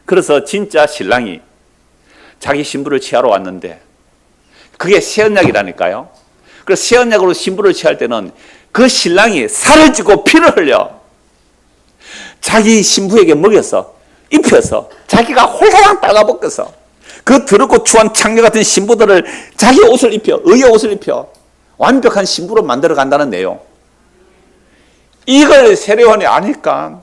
그래서 진짜 신랑이 자기 신부를 취하러 왔는데 그게 새 언약이라니까요. 그래서 새 언약으로 신부를 취할 때는 그 신랑이 살을 찌고 피를 흘려 자기 신부에게 먹여서 입혀서 자기가 홀랑 빨아먹어서 그 더럽고 추한 창녀 같은 신부들을 자기 옷을 입혀, 의의 옷을 입혀 완벽한 신부로 만들어 간다는 내용. 이걸 세례요한이 아니까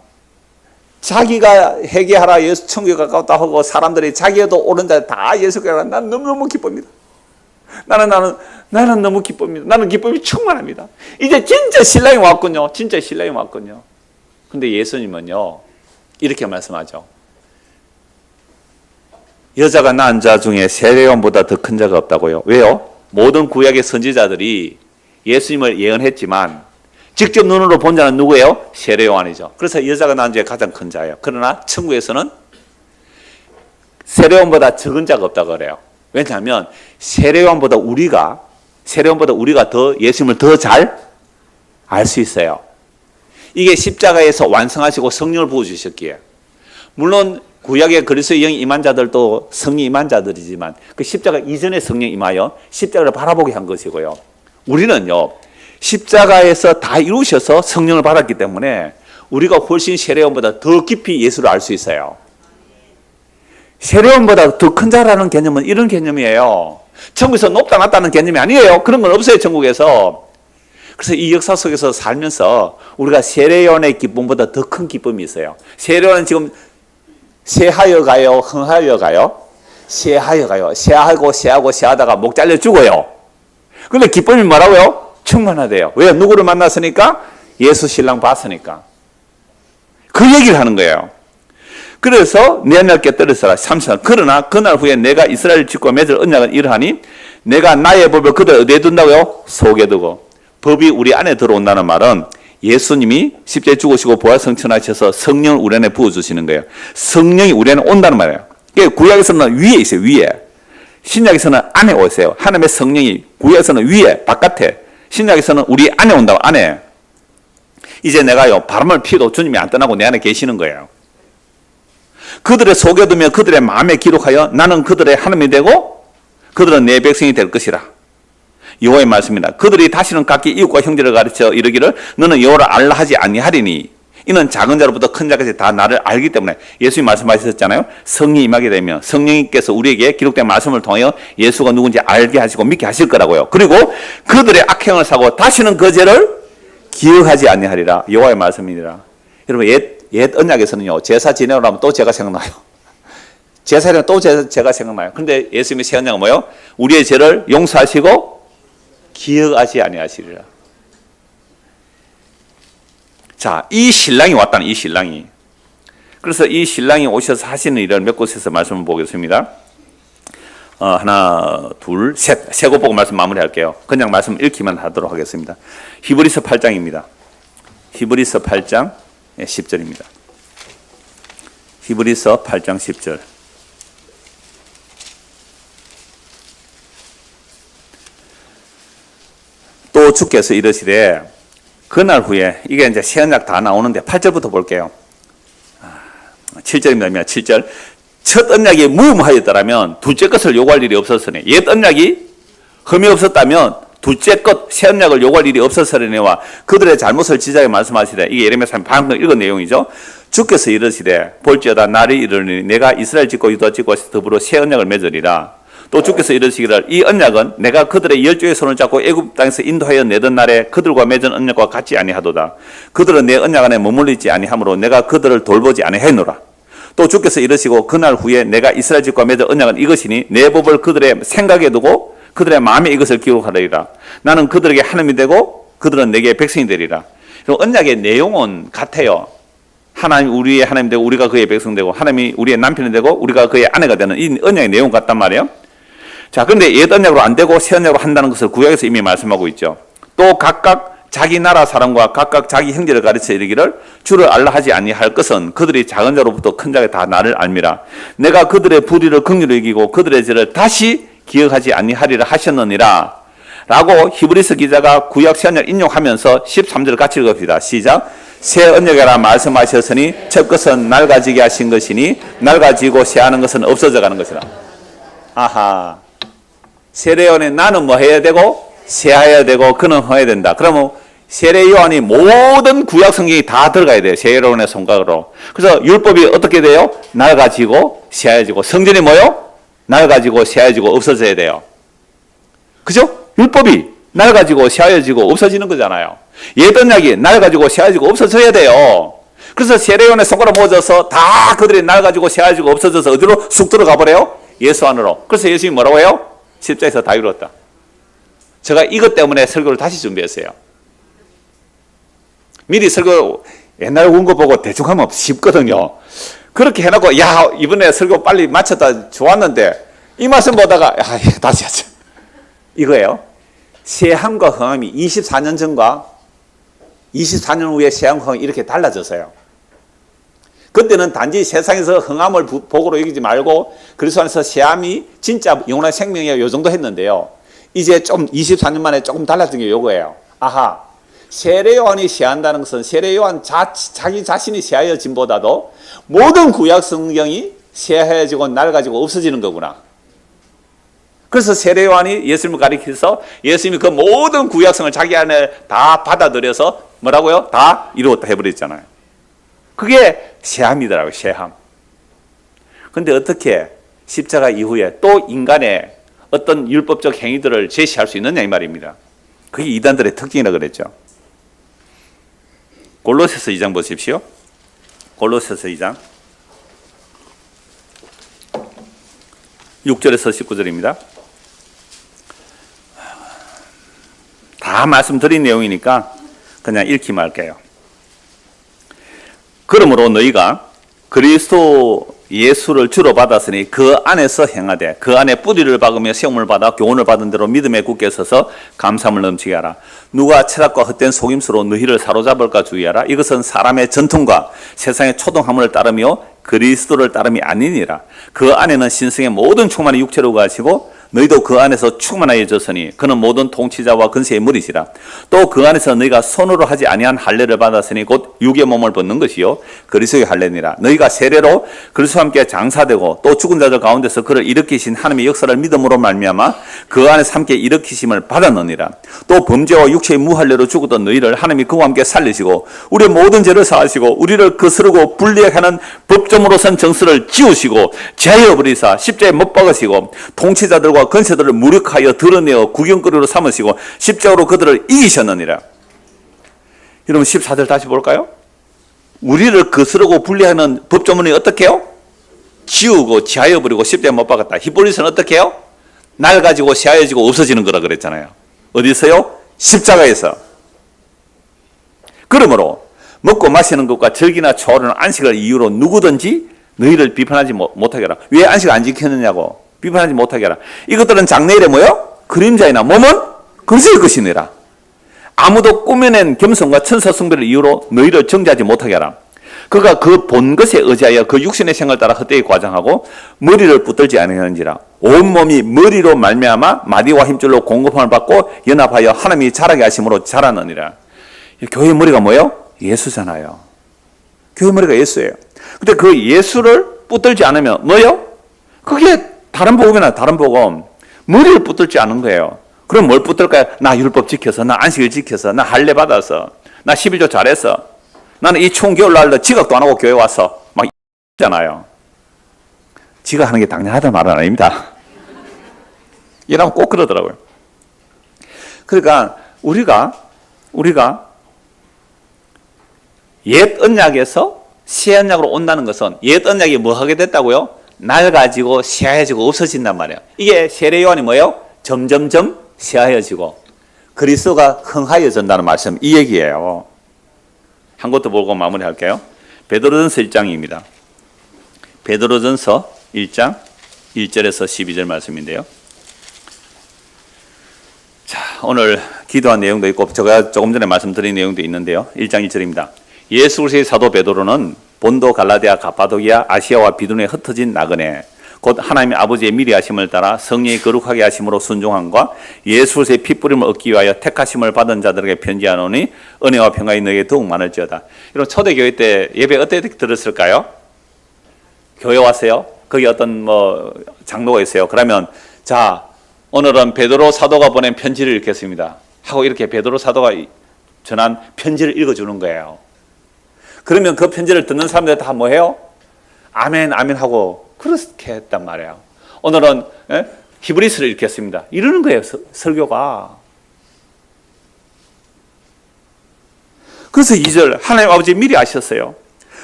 자기가 회개하라 예수 천국에 가까웠다 하고 사람들이 자기에도 옳은 자 다 예수께 가라. 난 너무너무 기쁩니다. 나는 너무 기쁩니다. 나는 기쁨이 충만합니다. 이제 진짜 신랑이 왔군요. 진짜 신랑이 왔군요. 근데 예수님은요 이렇게 말씀하죠. 여자가 낳은 자 중에 세례요한보다 더 큰 자가 없다고요. 왜요? 모든 구약의 선지자들이 예수님을 예언했지만 직접 눈으로 본 자는 누구예요? 세례요한이죠. 그래서 여자가 낳은 자에 가장 큰 자예요. 그러나 천국에서는 세례요한보다 적은 자가 없다고 그래요. 왜냐하면 세례요한보다 우리가 더 예수님을 더 잘 알 수 있어요. 이게 십자가에서 완성하시고 성령을 부어주셨기에. 물론 구약의 그리스도의 영이 임한 자들도 성령 임한 자들이지만 그 십자가 이전에 성령 임하여 십자가를 바라보게 한 것이고요. 우리는요 십자가에서 다 이루셔서 성령을 받았기 때문에 우리가 훨씬 세례요한보다 더 깊이 예수를 알 수 있어요. 세례요한보다 더 큰 자라는 개념은 이런 개념이에요. 천국에서 높다 낮다는 개념이 아니에요. 그런 건 없어요 천국에서. 그래서 이 역사 속에서 살면서 우리가 세례요한의 기쁨보다 더 큰 기쁨이 있어요. 세례요한은 지금 세하여 가요? 흥하여 가요? 세하여 가요. 세하고 세하다가 목 잘려 죽어요. 근데 기쁨이 뭐라고요? 충만하대요. 왜? 누구를 만났으니까? 예수 신랑 봤으니까. 그 얘기를 하는 거예요. 그래서 내 언약을 깨뜨렸어라. 30절. 그러나 그날 후에 내가 이스라엘 집과 맺을 언약은 이러하니 내가 나의 법을 그들 어디에 둔다고요? 속에 두고. 법이 우리 안에 들어온다는 말은 예수님이 십자가에 죽으시고 부활 성천하셔서 성령을 우리 안에 부어주시는 거예요. 성령이 우리 안에 온다는 말이에요. 구약에서는 위에 있어요. 위에. 신약에서는 안에 오세요. 하나님의 성령이 구약에서는 위에 바깥에, 신약에서는 우리 안에 온다고. 안에. 이제 내가요 바람을 피워도 주님이 안 떠나고 내 안에 계시는 거예요. 그들의 속에 두면 그들의 마음에 기록하여 나는 그들의 하나님이 되고 그들은 내 백성이 될 것이라. 여호와의 말씀입니다. 그들이 다시는 각기 이웃과 형제를 가르쳐 이르기를 너는 여호와를 알라 하지 아니하리니 이는 작은 자로부터 큰 자까지 다 나를 알기 때문에. 예수님 말씀하셨잖아요. 성령이 임하게 되면 성령님께서 우리에게 기록된 말씀을 통하여 예수가 누군지 알게 하시고 믿게 하실 거라고요. 그리고 그들의 악행을 사고 다시는 그 죄를 기억하지 아니하리라. 여호와의 말씀이니라. 여러분 옛 언약에서는요 제사 지내고 나면 또 죄가 생각나요. 제사는 또 죄가 생각나요. 그런데 예수님의 새 언약은 뭐예요? 우리의 죄를 용서하시고 기억하지 아니하시리라. 자, 이 신랑이 왔다는 이 신랑이. 그래서 이 신랑이 오셔서 하시는 일을 몇 곳에서 말씀을 보겠습니다. 하나, 둘, 셋. 세 곳 보고 말씀 마무리할게요. 그냥 말씀 읽기만 하도록 하겠습니다. 히브리서 8장입니다. 히브리서 8장 10절입니다. 히브리서 8장 10절. 또 주께서 이르시되 그날 후에, 이게 이제 새 언약 다 나오는데 8절부터 볼게요. 7절입니다. 7절. 첫 언약이 무음하였더라면 둘째 것을 요구할 일이 없었으니, 옛 언약이 흠이 없었다면 둘째 것 새 언약을 요구할 일이 없었으니와 그들의 잘못을 지적하게 말씀하시되, 이게 예레미야 3 방금 읽은 내용이죠. 주께서 이르시되 볼지어다 날이 이르니 내가 이스라엘 집과 유다 집과 더불어 새 언약을 맺으리라. 또 주께서 이르시기를 이 언약은 내가 그들의 열조의 손을 잡고 애굽 땅에서 인도하여 내던 날에 그들과 맺은 언약과 같지 아니하도다. 그들은 내 언약 안에 머물리지 아니하므로 내가 그들을 돌보지 아니하노라. 또 주께서 이르시고 그날 후에 내가 이스라엘 집과 맺은 언약은 이것이니 내 법을 그들의 생각에 두고 그들의 마음에 이것을 기록하리라. 나는 그들에게 하나님이 되고 그들은 내게 백성이 되리라. 언약의 내용은 같아요. 하나님 우리의 하나님 되고 우리가 그의 백성 되고, 하나님이 우리의 남편이 되고 우리가 그의 아내가 되는 이 언약의 내용 같단 말이에요. 자, 그런데 옛 언약으로 안 되고 새 언약으로 한다는 것을 구약에서 이미 말씀하고 있죠. 또 각각 자기 나라 사람과 각각 자기 형제를 가르쳐 이르기를 주를 알라 하지 아니할 것은 그들이 작은 자로부터 큰 자가 다 나를 알미라. 내가 그들의 불의를 긍휼히 여기고 그들의 죄를 다시 기억하지 아니하리라 하셨느니라. 라고 히브리서 기자가 구약 새 언약 인용하면서 13절을 같이 읽읍시다. 시작. 새 언약이라 말씀하셨으니 첫 것은 낡아지게 하신 것이니 낡아지고 새하는 것은 없어져 가는 것이라. 아하. 세례요한에 나는 뭐 해야 되고 새해야 되고 그는 해야 된다. 그러면 세례요한이 모든 구약 성경이 다 들어가야 돼요. 세례요한의 손각으로. 그래서 율법이 어떻게 돼요? 낡아지고 새해지고. 성전이 뭐요? 낡아지고 새해지고 없어져야 돼요. 그죠? 율법이 낡아지고 새해지고 없어지는 거잖아요. 옛 언약이 낡아지고 새해지고 없어져야 돼요. 그래서 세례요한의 손가락 모아져서 다 그들이 낡아지고 새해지고 없어져서 어디로 쑥 들어가 버려요? 예수 안으로. 그래서 예수님이 뭐라고 해요? 십자에서 다 이루었다. 제가 이것 때문에 설교를 다시 준비했어요. 미리 설교 옛날에 온 거 보고 대충 하면 쉽거든요. 그렇게 해놓고 야 이번에 설교 빨리 마쳤다 좋았는데 이 말씀 보다가 다시 하자. 이거예요. 세함과 흥함이 24년 전과 24년 후에 세함과 흥함이 이렇게 달라졌어요. 그때는 단지 세상에서 흥함을 복으로 여기지 말고 그리스도 안에서 세함이 진짜 영원한 생명이야 요 정도 했는데요. 이제 좀 24년 만에 조금 달라진 게 요거예요. 아하, 세례요한이 세한다는 것은 세례요한 자기 자신이 세하여짐보다도 모든 구약 성경이 세하여지고 낡아지고 없어지는 거구나. 그래서 세례요한이 예수님을 가리켜서 예수님이 그 모든 구약성을 자기 안에 다 받아들여서 뭐라고요? 다 이루었다 해버렸잖아요. 그게 세함이더라고요. 세함. 그런데 어떻게 십자가 이후에 또 인간의 어떤 율법적 행위들을 제시할 수 있느냐 이 말입니다. 그게 이단들의 특징이라고 그랬죠. 골로새서 2장 보십시오. 골로새서 2장 6절에서 19절입니다. 다 말씀드린 내용이니까 그냥 읽기만 할게요. 그러므로 너희가 그리스도 예수를 주로 받았으니 그 안에서 행하되 그 안에 뿌리를 박으며 시험을 받아 교훈을 받은 대로 믿음에 굳게 서서 감사함을 넘치게 하라. 누가 철학과 헛된 속임수로 너희를 사로잡을까 주의하라. 이것은 사람의 전통과 세상의 초동함을 따르며 그리스도를 따름이 아니니라. 그 안에는 신성의 모든 충만이 육체로 가시고 너희도 그 안에서 충만하여졌으니 그는 모든 통치자와 근세의 머리시라. 또 그 안에서 너희가 손으로 하지 아니한 할례를 받았으니 곧 육의 몸을 벗는 것이요 그리스도의 할례니라. 너희가 세례로 그리스도와 함께 장사되고 또 죽은 자들 가운데서 그를 일으키신 하나님의 역사를 믿음으로 말미암아 그 안에서 함께 일으키심을 받았느니라. 또 범죄와 육체의 무할례로 죽었던 너희를 하나님이 그와 함께 살리시고 우리의 모든 죄를 사하시고 우리를 거스르고 불리하는 법정으로선 정수를 지우시고 제하여 버리사 십자가에 못 박으시고 통치자들과 권세들을 무력하여 드러내어 구경거리로 삼으시고 십자가로 그들을 이기셨느니라. 여러분 14절 다시 볼까요? 우리를 거스르고 분리하는 법조문이 어떻게 해요? 지우고 제하여 버리고 십자가에 못 박았다. 히브리서는 어떻게 해요? 낡아지고 새하여지고 없어지는 거라 그랬잖아요. 어디서요? 십자가에서. 그러므로 먹고 마시는 것과 절기나 초하루는 안식을 이유로 누구든지 너희를 비판하지 못하게 하라. 왜 안식 안 지켰느냐고 비판하지 못하게 하라. 이것들은 장래일에 뭐요? 그림자이나 몸은 그리스도의 것이니라. 아무도 꾸며낸 겸손과 천사 숭배를 이유로 너희를 정죄하지 못하게 하라. 그가 그 본 것에 의지하여 그 육신의 생을 따라 헛되이 과장하고 머리를 붙들지 아니하는지라. 온몸이 머리로 말미암아 마디와 힘줄로 공급함을 받고 연합하여 하나님이 자라게 하심으로 자라느니라. 교회의 머리가 뭐예요? 예수잖아요. 교회 머리가 예수예요. 근데 그 예수를 붙들지 않으면 뭐예요? 그게 다른 복음이나 다른 복음. 머리를 붙들지 않은 거예요. 그럼 뭘 붙들까요? 나 율법 지켜서, 나 안식을 지켜서, 나 할례 받아서, 나 11조 잘해서, 나는 이 추운 겨울날도 지각도 안 하고 교회 와서 막 있잖아요. 지각하는 게 당연하다는 말은 아닙니다. 이러면 꼭 그러더라고요. 그러니까 우리가 옛 언약에서 새 언약으로 온다는 것은 옛 언약이 뭐 하게 됐다고요? 낡아지고 새하여지고 없어진단 말이에요. 이게 세례 요한이 뭐예요? 점점점 새하여지고 그리스도가 흥하여진다는 말씀, 이 얘기예요. 한 것도 보고 마무리할게요. 베드로전서 1장입니다. 베드로전서 1장 1절에서 12절 말씀인데요. 자, 오늘 기도한 내용도 있고 제가 조금 전에 말씀드린 내용도 있는데요. 1장 1절입니다. 예수 그리스도의 사도 베드로는 본도, 갈라디아, 가파도기아, 아시아와 비두니에 흩어진 나그네 곧 하나님의 아버지의 미리 하심을 따라 성령이 거룩하게 하심으로 순종함과 예수 그리스도의 핏부림을 얻기 위하여 택하심을 받은 자들에게 편지하노니 은혜와 평강이 너에게 더욱 많을지어다. 여러분 초대교회 때 예배 어떻게 들었을까요? 교회 왔어요? 거기 어떤 장로가 있어요. 그러면 자 오늘은 베드로 사도가 보낸 편지를 읽겠습니다 하고 이렇게 베드로 사도가 전한 편지를 읽어주는 거예요. 그러면 그 편지를 듣는 사람들 다 뭐해요? 아멘 아멘 하고 그렇게 했단 말이에요. 오늘은 히브리서를 읽겠습니다. 이러는 거예요. 설교가. 그래서 2절 하나님 아버지 미리 아셨어요.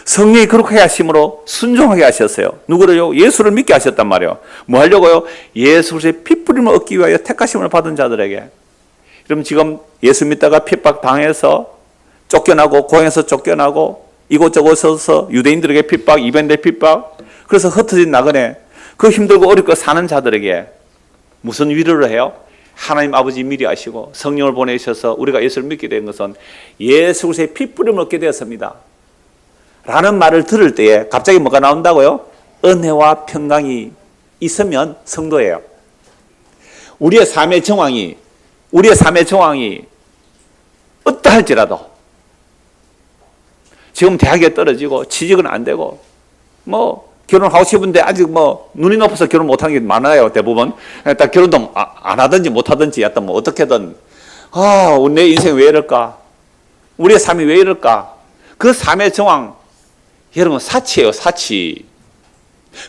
성령이 거룩하게 하심으로 순종하게 하셨어요. 누구를요? 예수를 믿게 하셨단 말이에요. 뭐 하려고요? 예수 그리스도의 핏부림을 얻기 위하여 택하심을 받은 자들에게. 그럼 지금 예수 믿다가 핍박 당해서 쫓겨나고 고향에서 쫓겨나고 이곳저곳에서 유대인들에게 핍박, 이방인들 핍박, 그래서 흩어진 나그네, 그 힘들고 어렵고 사는 자들에게 무슨 위로를 해요? 하나님 아버지 미리 아시고 성령을 보내셔서 우리가 예수를 믿게 된 것은 예수 그리스도의 핏부림을 얻게 되었습니다 라는 말을 들을 때에 갑자기 뭐가 나온다고요? 은혜와 평강이 있으면 성도예요. 우리의 삶의 정황이 어떠할지라도 지금 대학에 떨어지고 취직은 안 되고 결혼하고 싶은데 아직 눈이 높아서 결혼 못하는 게 많아요. 대부분 딱 결혼도 안 하든지 못하든지 하여튼 어떻게든 내 인생 왜 이럴까, 우리의 삶이 왜 이럴까. 그 삶의 정황 여러분 사치예요. 사치.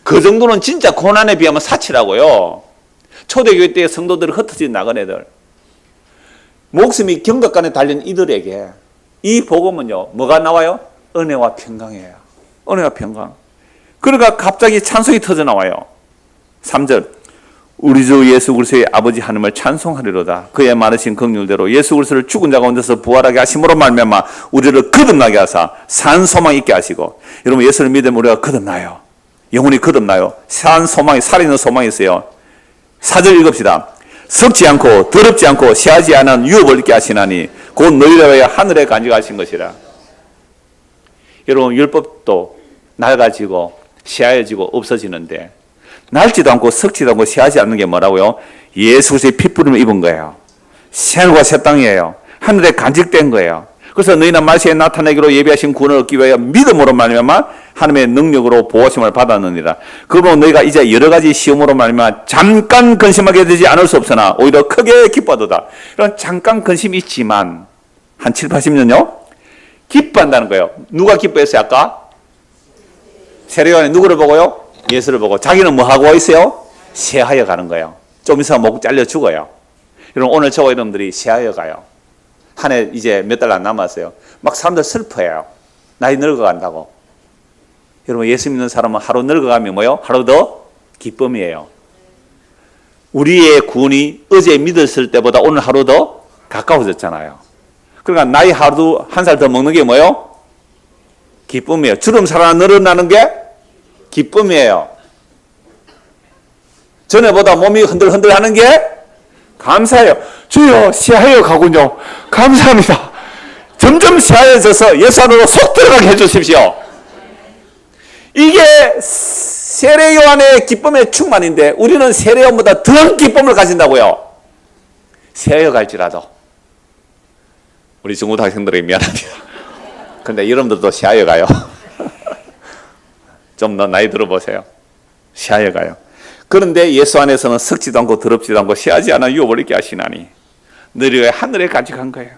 그 정도는 진짜 고난에 비하면 사치라고요. 초대교회 때의 성도들이 흩어진 나그네들, 목숨이 경각간에 달린 이들에게 이 복음은요 뭐가 나와요? 은혜와 평강이에요. 은혜와 평강. 그러니까 갑자기 찬송이 터져 나와요. 3절 우리 주 예수 그리스도의 아버지 하나님을 찬송하리로다. 그의 많으신 긍휼대로 예수 그리스도를 죽은 자 가운데서 부활하게 하심으로 말미암아 우리를 거듭나게 하사 산 소망 있게 하시고, 여러분 예수를 믿으면 우리가 거듭나요. 영혼이 거듭나요. 산 소망이, 살아있는 소망이 있어요. 4절 읽읍시다. 썩지 않고 더럽지 않고 새하지 않은 유업을 있게 하시나니 곧 너희를 하늘에 간직하신 것이라. 여러분 율법도 낡아지고 새하여지고 없어지는데, 낡지도 않고 썩지도 않고 새하지 않는 게 뭐라고요? 예수 그리스도의 핏부림을 입은 거예요. 새하늘과 새 땅이에요. 하늘에 간직된 거예요. 그래서 너희는 말세에 나타내기로 예비하신 구원을 얻기 위하여 믿음으로 말미암아 하나님의 능력으로 보호심을 받았느니라. 그러므로 너희가 이제 여러 가지 시험으로 말미암아 잠깐 근심하게 되지 않을 수 없으나 오히려 크게 기뻐하도다. 이런 잠깐 근심이 있지만 한 7, 80년요? 기뻐한다는 거예요. 누가 기뻐했어요 아까? 세례요한이 누구를 보고요? 예수를 보고. 자기는 뭐 하고 있어요? 새하여 가는 거예요. 좀 있으면 목 잘려 죽어요. 여러분 오늘 저와 여러분들이 새하여 가요. 한 해 이제 몇 달 안 남았어요. 막 사람들 슬퍼해요. 나이 늙어간다고. 여러분 예수 믿는 사람은 하루 늙어가면 뭐요? 하루 더 기쁨이에요. 우리의 구원이 어제 믿었을 때보다 오늘 하루 더 가까워졌잖아요. 그러니까 나이 하루 한 살 더 먹는 게 뭐요? 기쁨이에요. 주름살 하나 늘어나는 게 기쁨이에요. 전에보다 몸이 흔들흔들 하는 게 감사해요. 주여 새하여 가군요. 감사합니다. 점점 새하여져서 예수 안으로 속 들어가게 해주십시오. 이게 세례 요한의 기쁨의 충만인데 우리는 세례 요한보다 더 기쁨을 가진다고요. 새하여 갈지라도. 우리 중고등 학생들에게 미안합니다. 근데 여러분들도 새하여 가요. 좀 더 나이 들어보세요. 새하여 가요. 그런데 예수 안에서는 썩지도 않고 더럽지도 않고 새하지 않아 유업을 있게 하시나니 너희가 하늘에 간직한 거예요.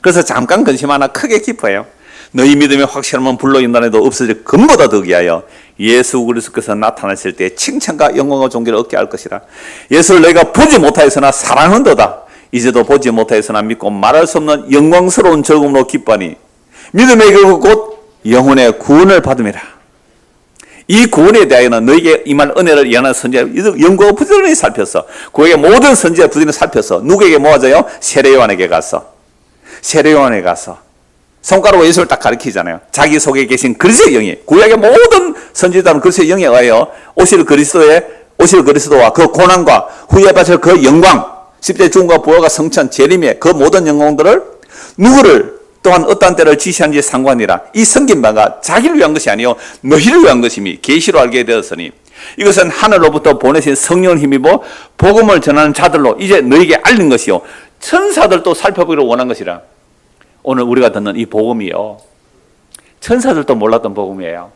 그래서 잠깐 근심하나 크게 기뻐해요. 너희 믿음의 확실함은 불로 인간에도 없어질 금보다 더 귀하여 예수 그리스도께서 나타나실 때 칭찬과 영광과 존귀를 얻게 할 것이라. 예수를 너희가 보지 못하였으나 사랑한도다. 이제도 보지 못하였으나 믿고 말할 수 없는 영광스러운 즐거움으로 기뻐하니 믿음의 결국 곧 영혼의 구원을 받음이라. 이 구원에 대하여는 너에게 임할 은혜를 예언하는 선지자 영광을 부지런히 살펴서 그에게 모든 선지자 부지런히 살펴서 누구에게 모아져요? 세례 요한에게 가서. 세례 요한에 가서 손가락으로 예수를 딱 가리키잖아요. 자기 속에 계신 그리스도의 영이, 구약의 모든 선지자들은 그리스도의 영에 의하여 오실 그리스도와 그 고난과 후에 받을 그 영광, 10대 죽음과 부활과 성천, 재림의 그 모든 영광들을 누구를 또한 어떠한 때를 지시한지 상관이라. 이 섬긴 바가 자기를 위한 것이 아니요 너희를 위한 것임이 계시로 알게 되었으니 이것은 하늘로부터 보내신 성령을 힘입어 복음을 전하는 자들로 이제 너희에게 알린 것이요 천사들도 살펴보기를 원한 것이라. 오늘 우리가 듣는 이 복음이요 천사들도 몰랐던 복음이에요.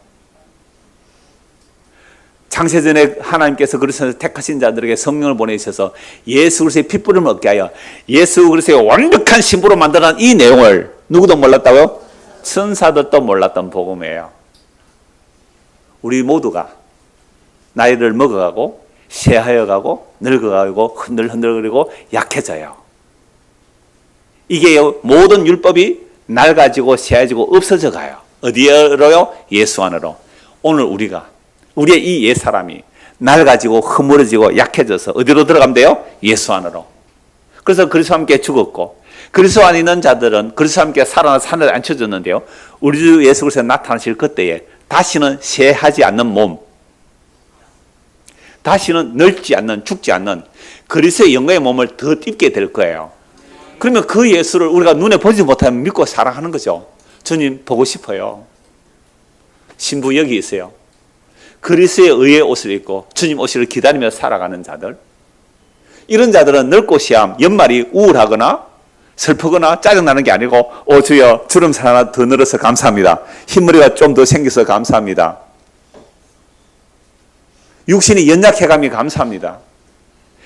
창세전에 하나님께서 그리스도를 택하신 자들에게 성령을 보내셔서 예수 그리스도의 핏부림을 얻게 하여 예수 그리스도의 완벽한 신부로 만드는 이 내용을 누구도 몰랐다고요? 천사들도 몰랐던 복음이에요. 우리 모두가 나이를 먹어가고 쇠하여가고 늙어가고 흔들흔들거리고 약해져요. 이게 모든 율법이 낡아지고 쇠해지고 없어져 가요. 어디로요? 예수 안으로. 오늘 우리의 이 옛사람이 낡아지고 허물어지고 약해져서 어디로 들어가면 돼요? 예수 안으로. 그래서 그리스도와 함께 죽었고 그리스도 안에 있는 자들은 그리스도와 함께 살아나서 하늘에 앉혀졌는데요. 우리 주 예수 그리스도가 나타나실 그때에 다시는 쇠하지 않는 몸, 다시는 늙지 않는 죽지 않는 그리스도의 영광의 몸을 더 입게 될 거예요. 그러면 그 예수를 우리가 눈에 보지 못하면 믿고 사랑하는 거죠. 주님 보고 싶어요. 신부 여기 있어요. 그리스도의 의의 옷을 입고 주님 오시를 기다리며 살아가는 자들, 이런 자들은 늙고 시암 연말이 우울하거나 슬프거나 짜증나는 게 아니고 주여 주름살 하나 더 늘어서 감사합니다. 흰머리가 좀 더 생겨서 감사합니다. 육신이 연약해감이 감사합니다.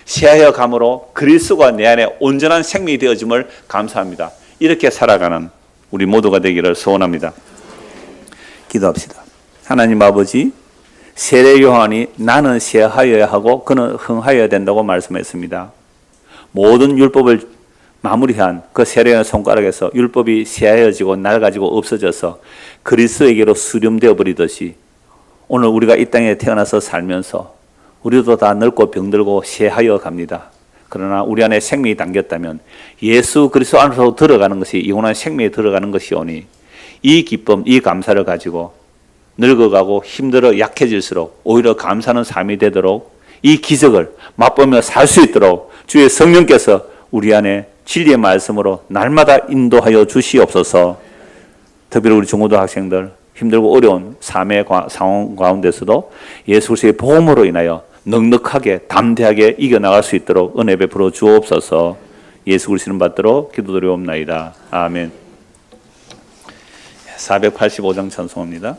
새하여 감으로 그리스도가 내 안에 온전한 생명이 되어짐을 감사합니다. 이렇게 살아가는 우리 모두가 되기를 소원합니다. 기도합시다. 하나님 아버지, 세례 요한이 나는 새하여야 하고 그는 흥하여야 된다고 말씀했습니다. 모든 율법을 마무리한 그 세례 요한의 손가락에서 율법이 새하여지고 낡아지고 없어져서 그리스도에게로 수렴되어 버리듯이 오늘 우리가 이 땅에 태어나서 살면서 우리도 다 늙고 병들고 쇠하여 갑니다. 그러나 우리 안에 생명이 담겼다면 예수 그리스도 안으로 들어가는 것이 영원한 생명에 들어가는 것이오니 이 기쁨, 이 감사를 가지고 늙어가고 힘들어 약해질수록 오히려 감사하는 삶이 되도록 이 기적을 맛보며 살 수 있도록 주의 성령께서 우리 안에 진리의 말씀으로 날마다 인도하여 주시옵소서. 특별히 우리 중고등 학생들 힘들고 어려운 삶의 상황 가운데서도 예수 그리스도의 복음으로 인하여 넉넉하게 담대하게 이겨나갈 수 있도록 은혜 베풀어 주옵소서. 예수 그리스도는 받도록 기도드리옵나이다. 아멘. 485장 찬송합니다.